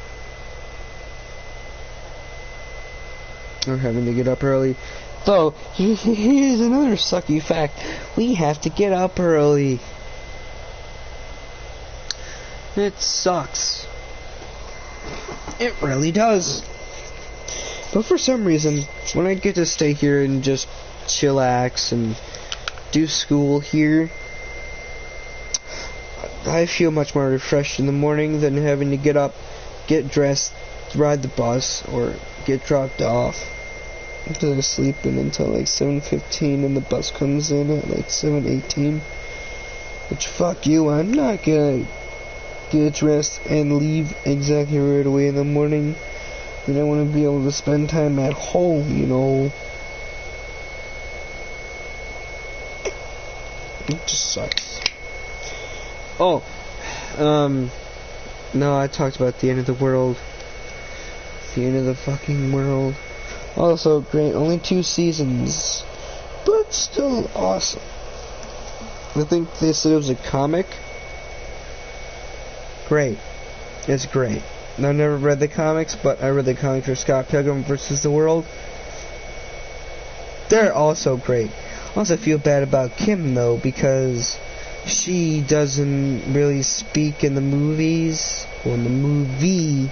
or having to get up early. Though, here's another sucky fact. We have to get up early. It sucks. It really does. But for some reason, when I get to stay here and just chillax and do school here, I feel much more refreshed in the morning than having to get up, get dressed, ride the bus, or get dropped off. Because I'm sleeping until like 7:15 and the bus comes in at like 7:18. Which, fuck you, I'm not gonna get dressed and leave exactly right away in the morning. And I want to be able to spend time at home, you know. It just sucks. Oh, no, I talked about the end of the world. The end of the fucking world. Also great, only 2 seasons, but still awesome. I think they said it was a comic. Great. It's great. I never read the comics, but I read the comics for Scott Pilgrim vs. the World. They're also great. I also feel bad about Kim, though, because she doesn't really speak in the movies, or in the movie,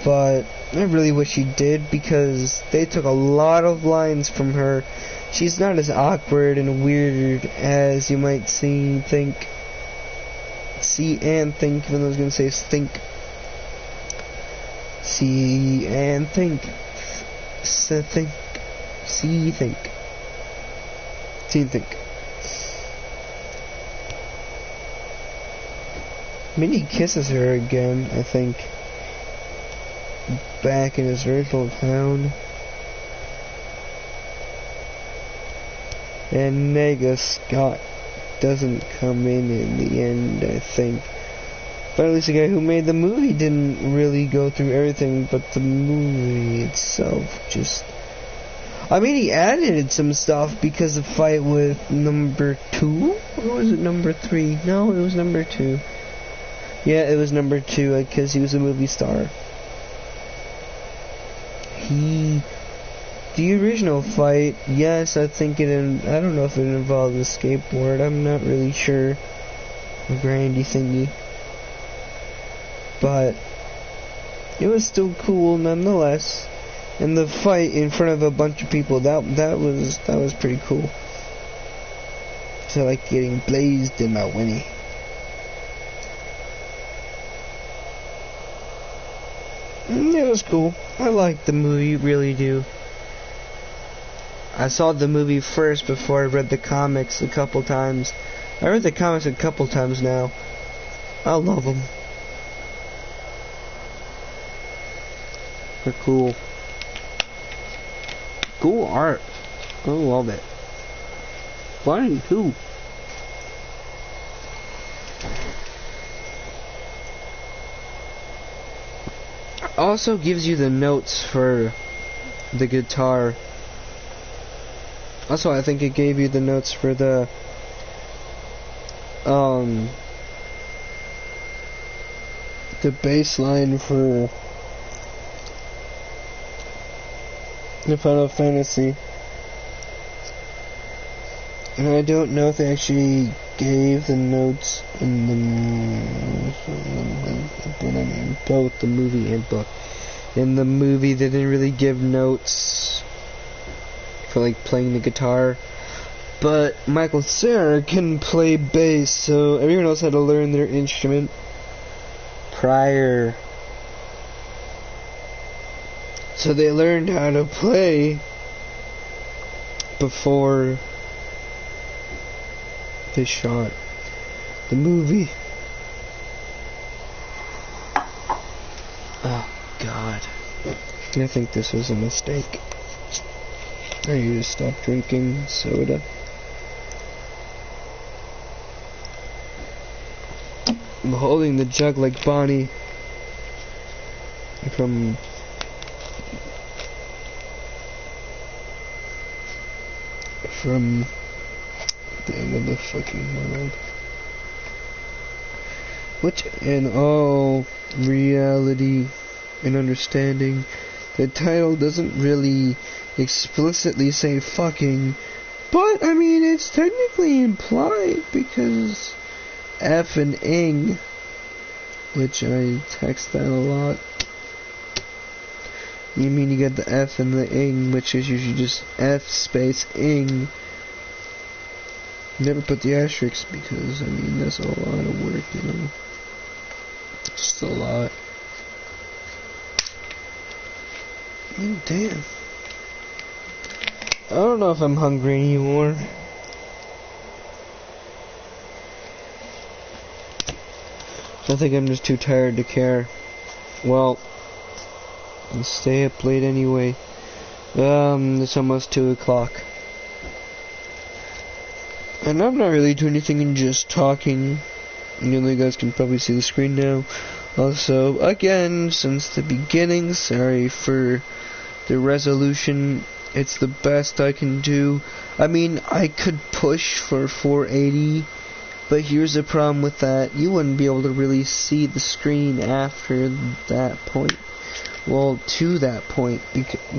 but I really wish she did, because they took a lot of lines from her. She's not as awkward and weird as you might think, even though I was going to say think. See and think. Think. See, think. See and think. Minnie kisses her again, I think, back in his original town. And Nega Scott doesn't come in the end, I think. But at least the guy who made the movie didn't really go through everything, but the movie itself just... I mean, he added some stuff because of the fight with number 2? Or was it number 3? No, it was number 2. Yeah, it was number 2, because he was a movie star. The original fight, yes, I think I don't know if it involved a skateboard, I'm not really sure. A grindy thingy. But it was still cool nonetheless. And the fight in front of a bunch of people, that was pretty cool. So I like getting blazed in my Winnie. It was cool. I liked the movie, really do. I saw the movie first before I read the comics a couple times. I read the comics a couple times now. I love them. They're cool. Cool art. I love it. Funny too. Also gives you the notes for the guitar. Also, I think it gave you the notes for the bass line for the Final Fantasy. And I don't know if they actually gave the notes in both the movie and book. In the movie, they didn't really give notes for like playing the guitar, but Michael Cera can play bass, so everyone else had to learn their instrument prior. So they learned how to play before they shot the movie. Oh God, I think this was a mistake. I need to stop drinking soda. I'm holding the jug like Bonnie from the end of the fucking world. Which, in all reality and understanding, the title doesn't really explicitly say fucking, but I mean it's technically implied because F and ing, which I text that a lot. You mean you get the F and the ing, which is usually just F space ing. Never put the asterisk because I mean that's a lot of work, you know. Just a lot. Oh, damn. I don't know if I'm hungry anymore. I think I'm just too tired to care. Well, I'll stay up late anyway. It's almost 2 o'clock. And I'm not really doing anything and just talking. You guys can probably see the screen now. Also, again, since the beginning, sorry for the resolution. It's the best I can do. I mean, I could push for 480, but here's the problem with that. You wouldn't be able to really see the screen after that point. Well, to that point,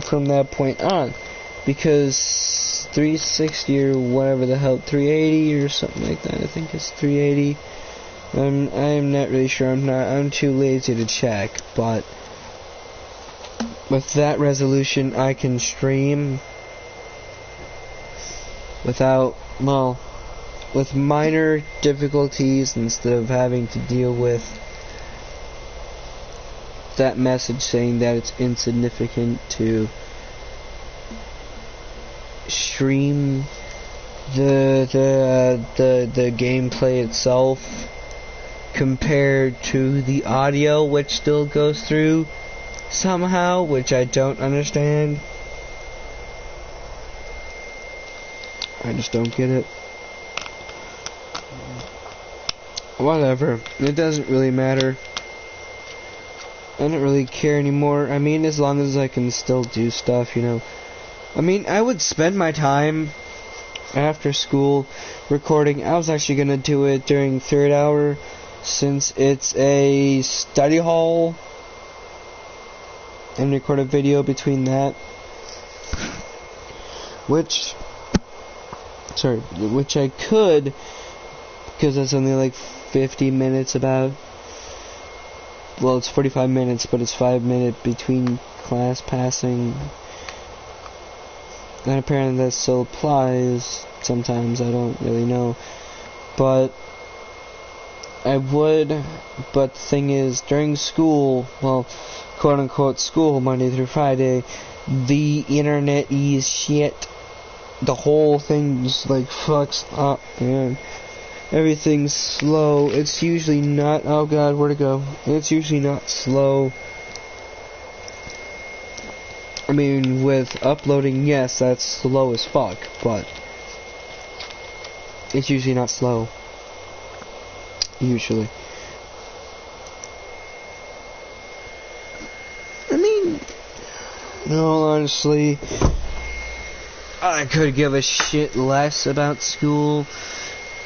from that point on. Because 360 or whatever the hell, 380 or something like that, I think it's 380. I'm not really sure, I'm too lazy to check, but with that resolution I can stream without, well, with minor difficulties instead of having to deal with that message saying that it's insignificant to stream the gameplay itself compared to the audio, which still goes through somehow, which I don't understand. I just don't get it. Whatever, it doesn't really matter. I don't really care anymore. I mean, as long as I can still do stuff, you know. I mean, I would spend my time after school recording. I was actually gonna do it during third hour, since it's a study hall, and record a video between that, which I could, because it's only like 50 minutes about, well, it's 45 minutes, but it's 5 minutes between class passing. And apparently that still applies sometimes, I don't really know. But but the thing is, during school, well, quote unquote school, Monday through Friday, the internet is shit. The whole thing just like fucks up, man. Everything's slow. It's usually not, oh god, where'd it go? It's usually not slow. I mean, with uploading, yes, that's slow as fuck, but it's usually not slow. Usually. I mean, no, honestly, I could give a shit less about school,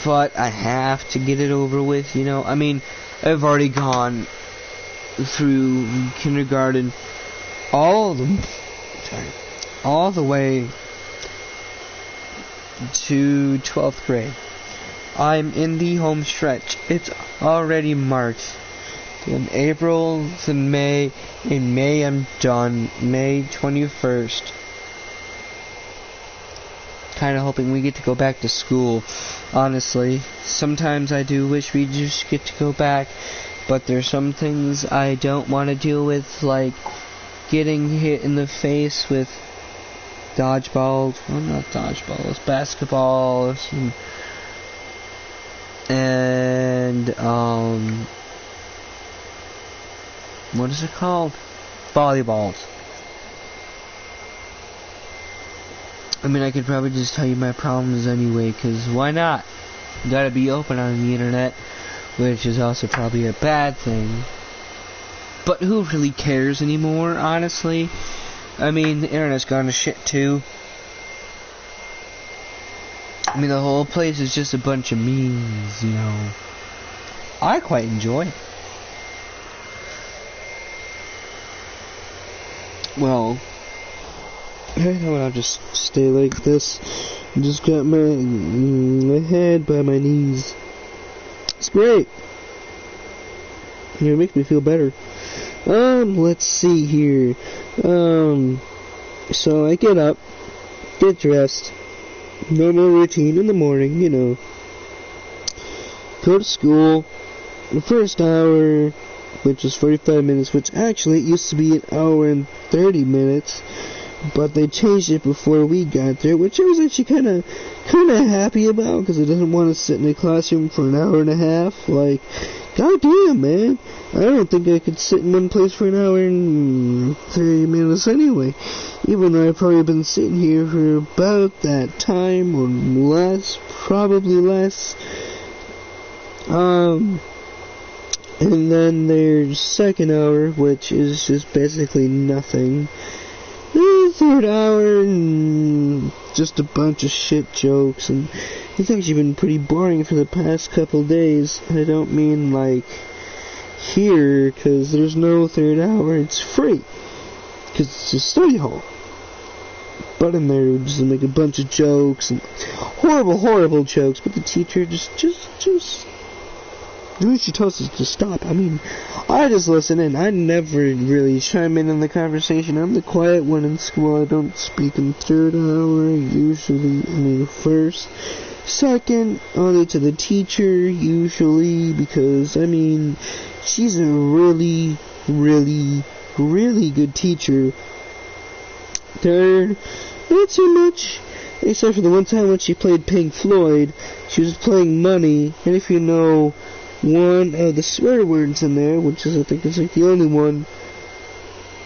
but I have to get it over with, you know. I mean, I've already gone through kindergarten all the way to 12th grade. I'm in the home stretch. It's already March. In April to May. In May I'm done. May 21st. Kinda hoping we get to go back to school. Honestly. Sometimes I do wish we just get to go back. But there's some things I don't want to deal with, like getting hit in the face with dodgeballs. Well, not dodgeballs. Basketballs. And what is it called? Volleyballs. I mean, I could probably just tell you my problems anyway, cause why not? You gotta be open on the internet, which is also probably a bad thing. But who really cares anymore, honestly? I mean, the internet's gone to shit too. I mean, the whole place is just a bunch of memes, you know. I quite enjoy it. Well, I know I'll just stay like this. I just got my head by my knees. It's great. It makes me feel better. Let's see here. So I get up, get dressed, normal routine in the morning, you know. Go to school. The first hour, which is 45 minutes, which actually it used to be an hour and 30 minutes, but they changed it before we got there, which I was actually kind of happy about, because I didn't want to sit in a classroom for an hour and a half. Like, goddamn, man, I don't think I could sit in one place for an hour and 30 minutes anyway, even though I've probably been sitting here for about that time, or less, probably less. And then there's second hour, which is just basically nothing. The third hour, just a bunch of shit jokes, and it's actually been pretty boring for the past couple days. I don't mean like here, because there's no third hour, it's free, because it's a study hall. But in there, just make a bunch of jokes, and horrible jokes, but the teacher just she tells us to stop. I mean, I just listen in. I never really chime in the conversation. I'm the quiet one in school. I don't speak in third hour, usually in the first. Second, only to the teacher, usually, because, I mean, she's a really good teacher. Third, not so much, except for the one time when she played Pink Floyd. She was playing Money, and if you know one of the swear words in there, which is, I think, is like the only one,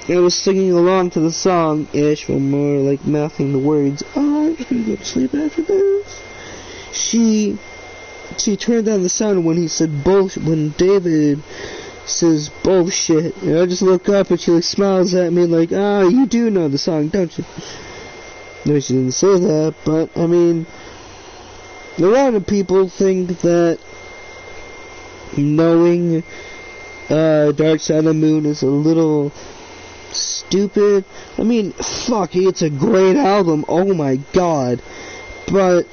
I was singing along to the song-ish, or more like mouthing the words. Oh, I'm just gonna go to sleep after this. She turned down the sound when he said bullshit, when David says bullshit, and I just look up and she like smiles at me like, you do know the song, don't you? No, she didn't say that, but, I mean, a lot of people think that knowing Dark Side of the Moon is a little stupid. I mean, fuck, it's a great album, oh my god. But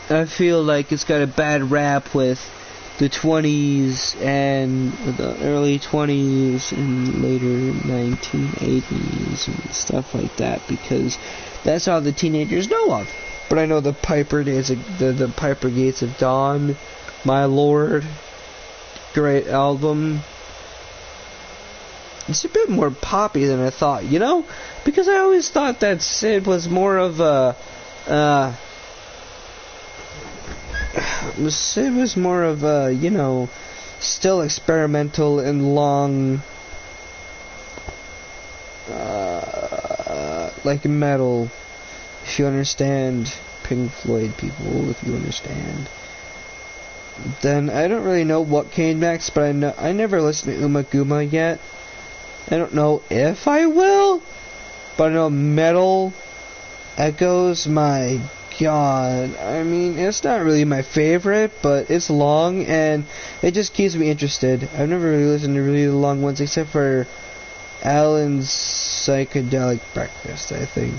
I feel like it's got a bad rap with the 20s and the early 20s and later 1980s and stuff like that, because that's all the teenagers know of. But I know the Piper Gates of Dawn, my lord, great album. It's a bit more poppy than I thought, you know? Because I always thought that Sid was more of a, you know, still experimental and long, like metal, if you understand. Pink Floyd people, if you understand. Then I don't really know what came next, but I never listened to Uma Guma yet. I don't know if I will, but I know Metal Echoes, my god. I mean, it's not really my favorite, but it's long, and it just keeps me interested. I've never really listened to really long ones, except for Alan's Psychedelic Breakfast, I think.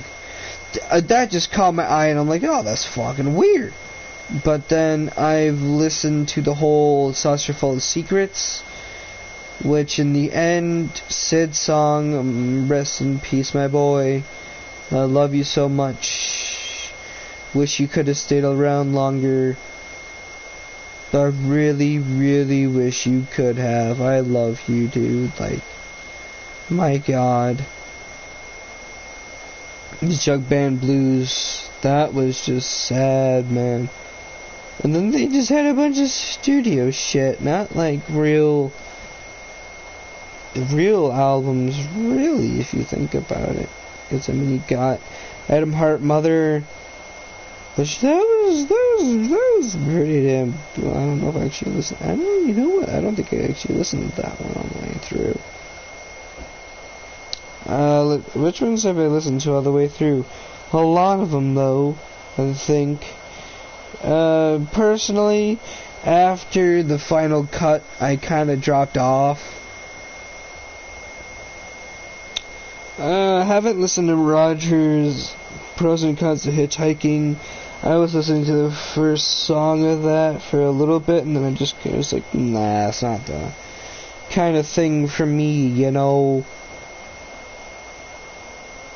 That just caught my eye, and I'm like, oh, that's fucking weird. But then I've listened to the whole Saucer Full of Secrets, which in the end, Sid's song, rest in peace, my boy, I love you so much, wish you could have stayed around longer, I really, really wish you could have, I love you, dude, like, my god. The Jug Band Blues, that was just sad, man. And then they just had a bunch of studio shit, not like real albums, really, if you think about it. Because, I mean, you got Adam Hart Mother, which that was pretty damn, well, I don't know if I actually listened, you know what, I don't think I actually listened to that one all the way through. Which ones have I listened to all the way through? A lot of them, though, I think. Personally, after the final cut, I kind of dropped off. I haven't listened to Roger's Pros and Cons of Hitchhiking. I was listening to the first song of that for a little bit, and then I just was like, nah, it's not the kind of thing for me, you know.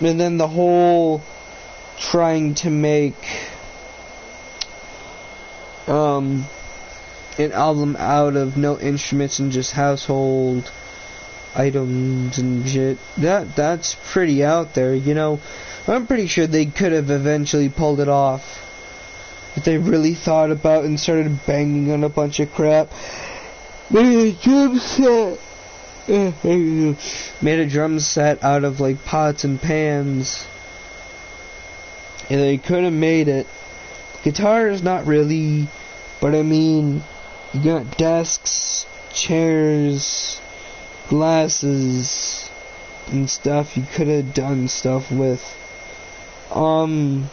And then the whole trying to make an album out of no instruments and just household items and shit, that's pretty out there, you know. I'm pretty sure they could have eventually pulled it off if they really thought about and started banging on a bunch of crap. Made a drum set out of like pots and pans, and they could have made it. Guitars, not really, but I mean, you got desks, chairs, glasses, and stuff you could have done stuff with. And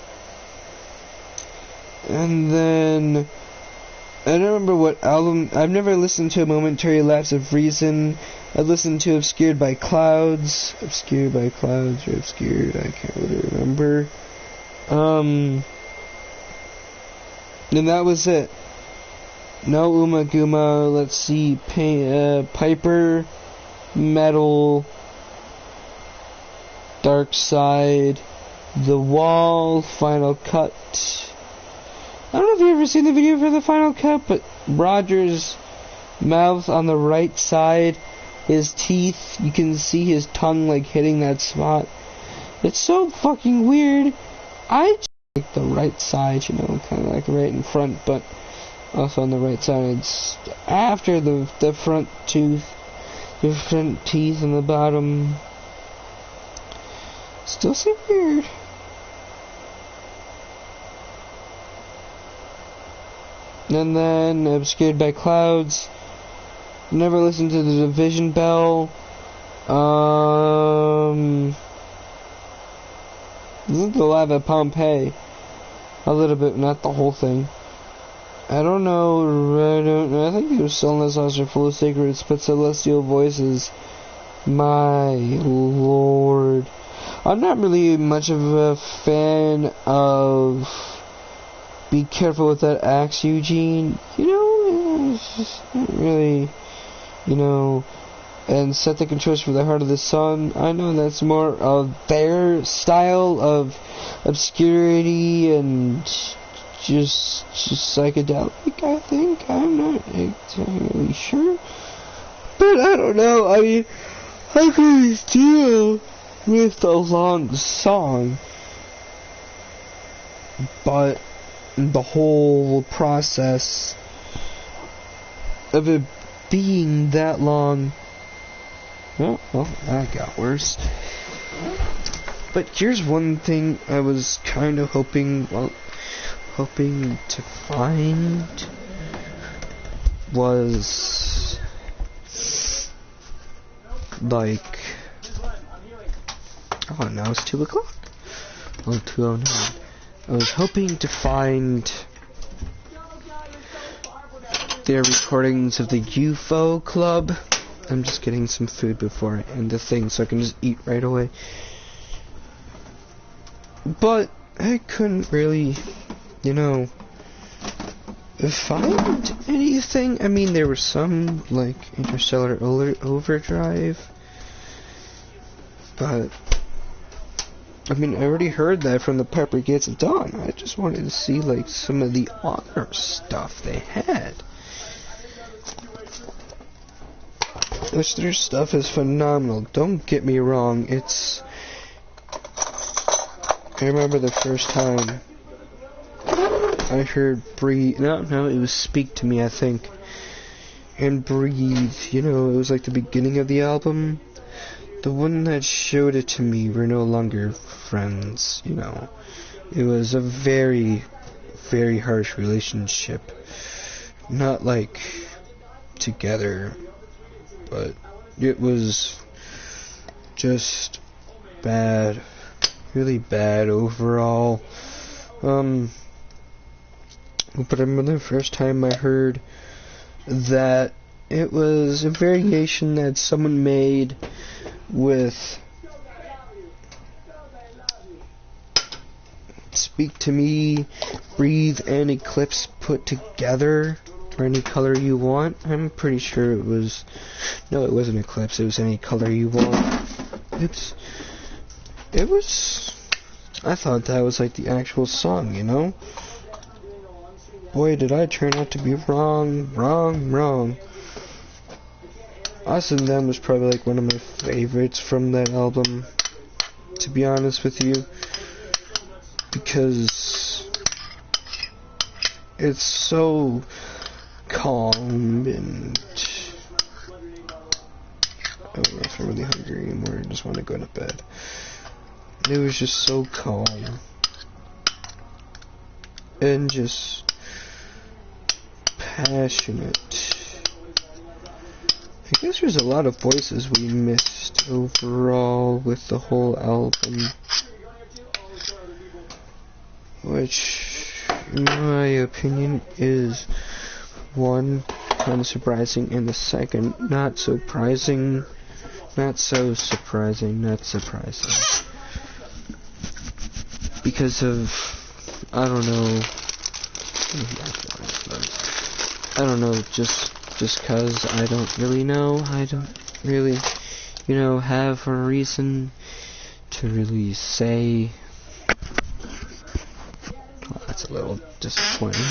then I don't remember what album. I've never listened to A Momentary Lapse of Reason. I listened to Obscured by Clouds, or Obscured, I can't really remember. And that was it. No Uma Guma, let's see, Piper, Metal, Dark Side, The Wall, Final Cut. I don't know if you've ever seen the video for the Final Cut, but Roger's mouth on the right side, his teeth, you can see his tongue like hitting that spot. It's so fucking weird. I just like the right side, you know, kind of like right in front, but also on the right side. It's after the front tooth, the front teeth and the bottom. Still so weird. And then Obscured by Clouds. Never listened to the Division Bell. Listened to Live at Pompeii. A little bit, not the whole thing. I don't know. I think it was still in the Saucer Full of Secrets, but Celestial Voices. My lord. I'm not really much of a fan of Be Careful with That Axe, Eugene. You know, really, you know, and Set the Controls for the Heart of the Sun. I know that's more of their style of obscurity and just psychedelic, I think. I'm not exactly sure. But I don't know, I mean, how can we deal with a long song? But the whole process of it being that long, well, that got worse. But here's one thing I was kind of hoping to find was like, oh, now it's 2 o'clock. Oh, 2:09. I was hoping to find their recordings of the UFO Club. I'm just getting some food before I end the thing so I can just eat right away. But I couldn't really, you know, find anything. I mean, there were some, like, Interstellar Overdrive. But I mean, I already heard that from the Pepper Gets It Done. I just wanted to see, like, some of the other stuff they had. Which their stuff is phenomenal. Don't get me wrong, it's... I remember the first time I heard Breathe... No, it was Speak to Me, I think. And Breathe, you know, it was like the beginning of the album. The one that showed it to me were no longer friends, you know. It was a very, very harsh relationship. Not like together, but it was just bad. Really bad overall. But I remember the first time I heard that it was a variation that someone made with Speak to Me, Breathe, and Eclipse put together, or Any Color You Want. I'm pretty sure it was... No, it wasn't Eclipse, it was Any Color You Want. Oops. It was... I thought that was like the actual song, you know? Boy, did I turn out to be wrong. Us and Them was probably like one of my favorites from that album, to be honest with you, because it's so calm and I don't know if I'm really hungry anymore, I just want to go to bed. It was just so calm and just passionate. I guess there's a lot of voices we missed overall with the whole album, which, in my opinion, is one, kind of surprising, and the second, not so surprising. Because of, I don't know, just cause I don't really know, you know, have a reason to really say. Well, that's a little disappointing.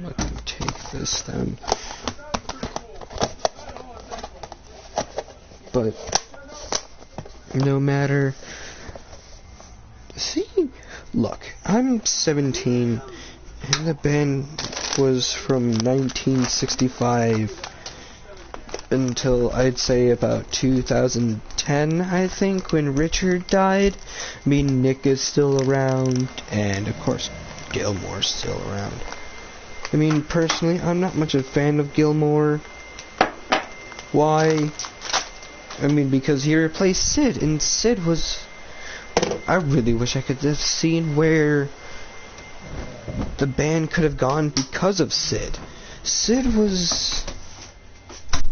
Let me take this then. But no matter. See, look, I'm 17, and the band was from 1965 until I'd say about 2010, I think, when Richard died. I mean, Nick is still around, and of course, Gilmore's still around. I mean, personally, I'm not much a fan of Gilmore. Why? I mean, because he replaced Sid, and Sid was... I really wish I could have seen where the band could have gone because of Sid. Sid was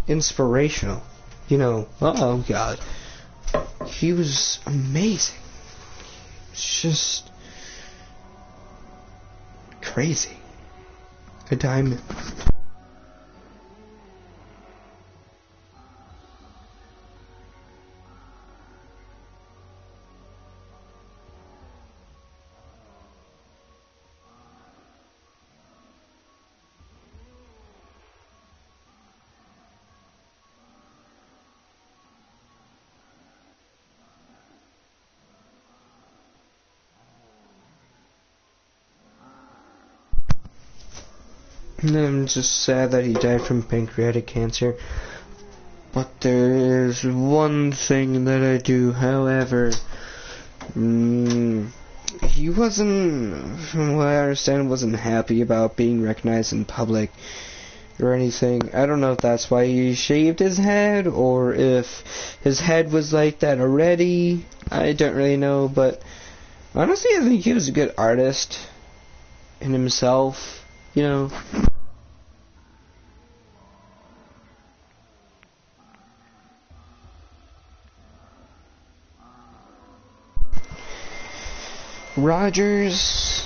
inspirational. You know, oh god. He was amazing. It's just crazy. a diamond. And I'm just sad that he died from pancreatic cancer. But there is one thing that I do, however, he wasn't, from what I understand, wasn't happy about being recognized in public or anything. I don't know if that's why he shaved his head, or if his head was like that already. I don't really know, but honestly I think he was a good artist in himself, you know. Rogers,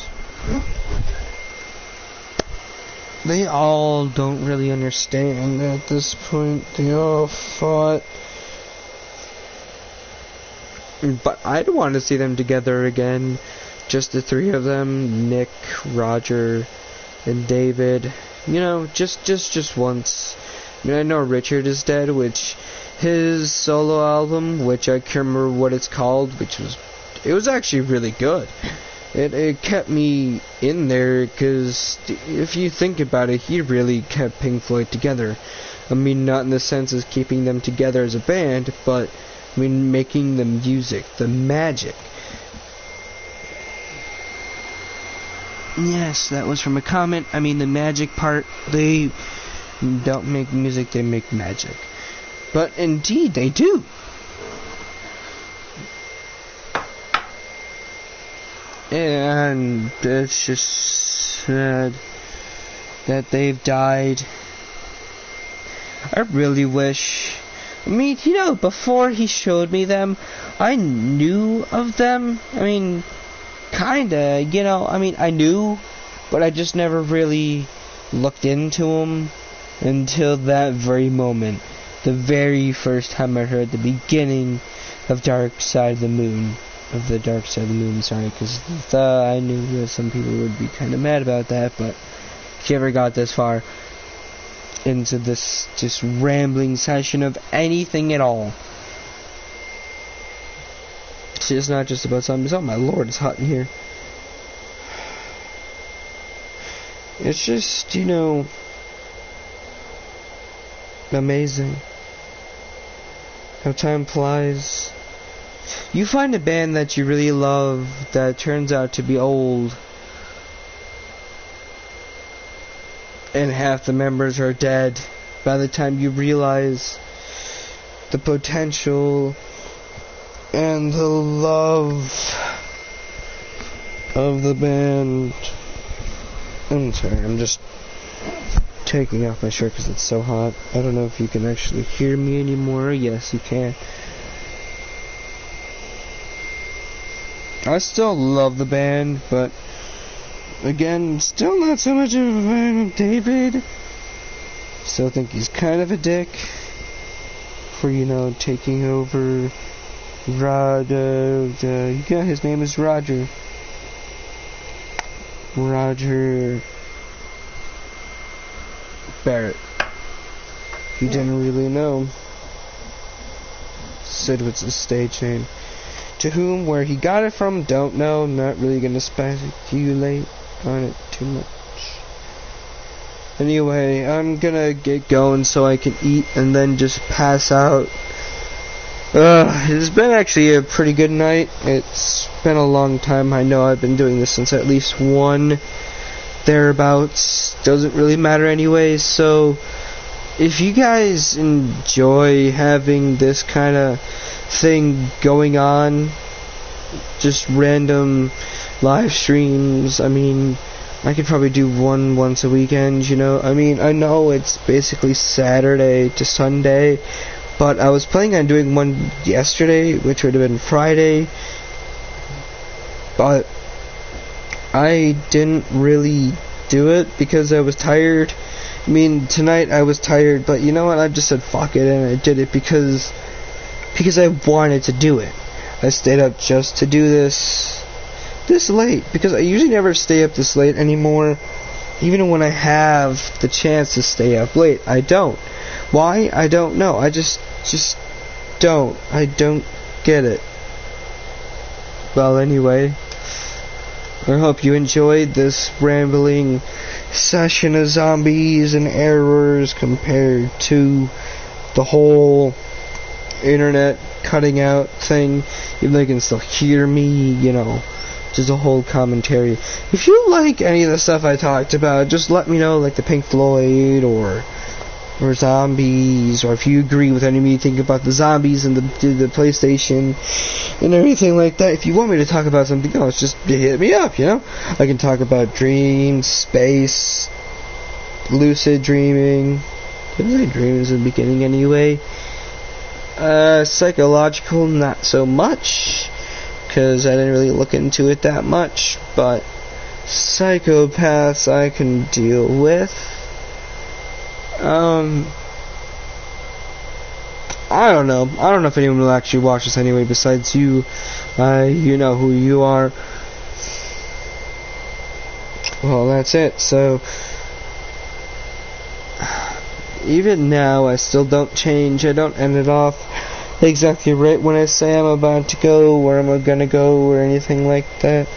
they all don't really understand at this point. They all fought, but I'd want to see them together again, just the three of them, Nick, Roger, and David, you know, just once. I mean, I know Richard is dead, which his solo album, which I can't remember what it's called, it was actually really good. It kept me in there, because if you think about it, he really kept Pink Floyd together. I mean, not in the sense of keeping them together as a band, but, I mean, making the music, the magic. Yes, that was from a comment. I mean, the magic part, they don't make music, they make magic. But indeed, they do. And it's just sad that they've died. I really wish, I mean, you know, before he showed me them, I knew of them. I mean, kinda, you know, I mean, I knew, but I just never really looked into them until that very moment. The very first time I heard the beginning of Dark Side of the Moon. Sorry, because I knew that some people would be kind of mad about that, but if you ever got this far into this just rambling session of anything at all, it's just not just about zombies. Oh my lord, it's hot in here. It's just, you know, amazing how time flies. You find a band that you really love that turns out to be old, and half the members are dead by the time you realize the potential and the love of the band. I'm sorry, I'm just taking off my shirt because it's so hot. I don't know if you can actually hear me anymore. Yes, you can. I still love the band, but again, still not so much of a fan of David. Still think he's kind of a dick for, you know, taking over his name is Roger. Roger Barrett. He didn't really know. Sid was his stage name. To whom, where he got it from, don't know. Not really gonna speculate on it too much. Anyway, I'm gonna get going so I can eat and then just pass out. It's been actually a pretty good night. It's been a long time. I know I've been doing this since at least 1 thereabouts. Doesn't really matter anyway, so if you guys enjoy having this kind of thing going on, just random live streams, I mean, I could probably do one once a weekend, you know. I mean, I know it's basically Saturday to Sunday, but I was planning on doing one yesterday, which would have been Friday, but I didn't really do it because I was tired. I mean, tonight I was tired, but you know what? I just said fuck it, and I did it because I wanted to do it. I stayed up just to do this late, because I usually never stay up this late anymore. Even when I have the chance to stay up late, I don't. Why? I don't know. I just don't. I don't get it. Well, anyway, I hope you enjoyed this rambling session of zombies and errors compared to the whole internet cutting out thing, even though you can still hear me, you know, just a whole commentary. If you like any of the stuff I talked about, just let me know, like the Pink Floyd or zombies, or if you agree with anything you think about the zombies and the PlayStation and everything like that. If you want me to talk about something else, just hit me up, you know. I can talk about dreams, space, lucid dreaming. Didn't I say dreams in the beginning anyway? Psychological, not so much, because I didn't really look into it that much, but psychopaths I can deal with. I don't know. I don't know if anyone will actually watch this anyway besides you. You know who you are. Well, that's it. So, even now, I still don't change. I don't end it off exactly right when I say I'm about to go, where I'm gonna go, or anything like that.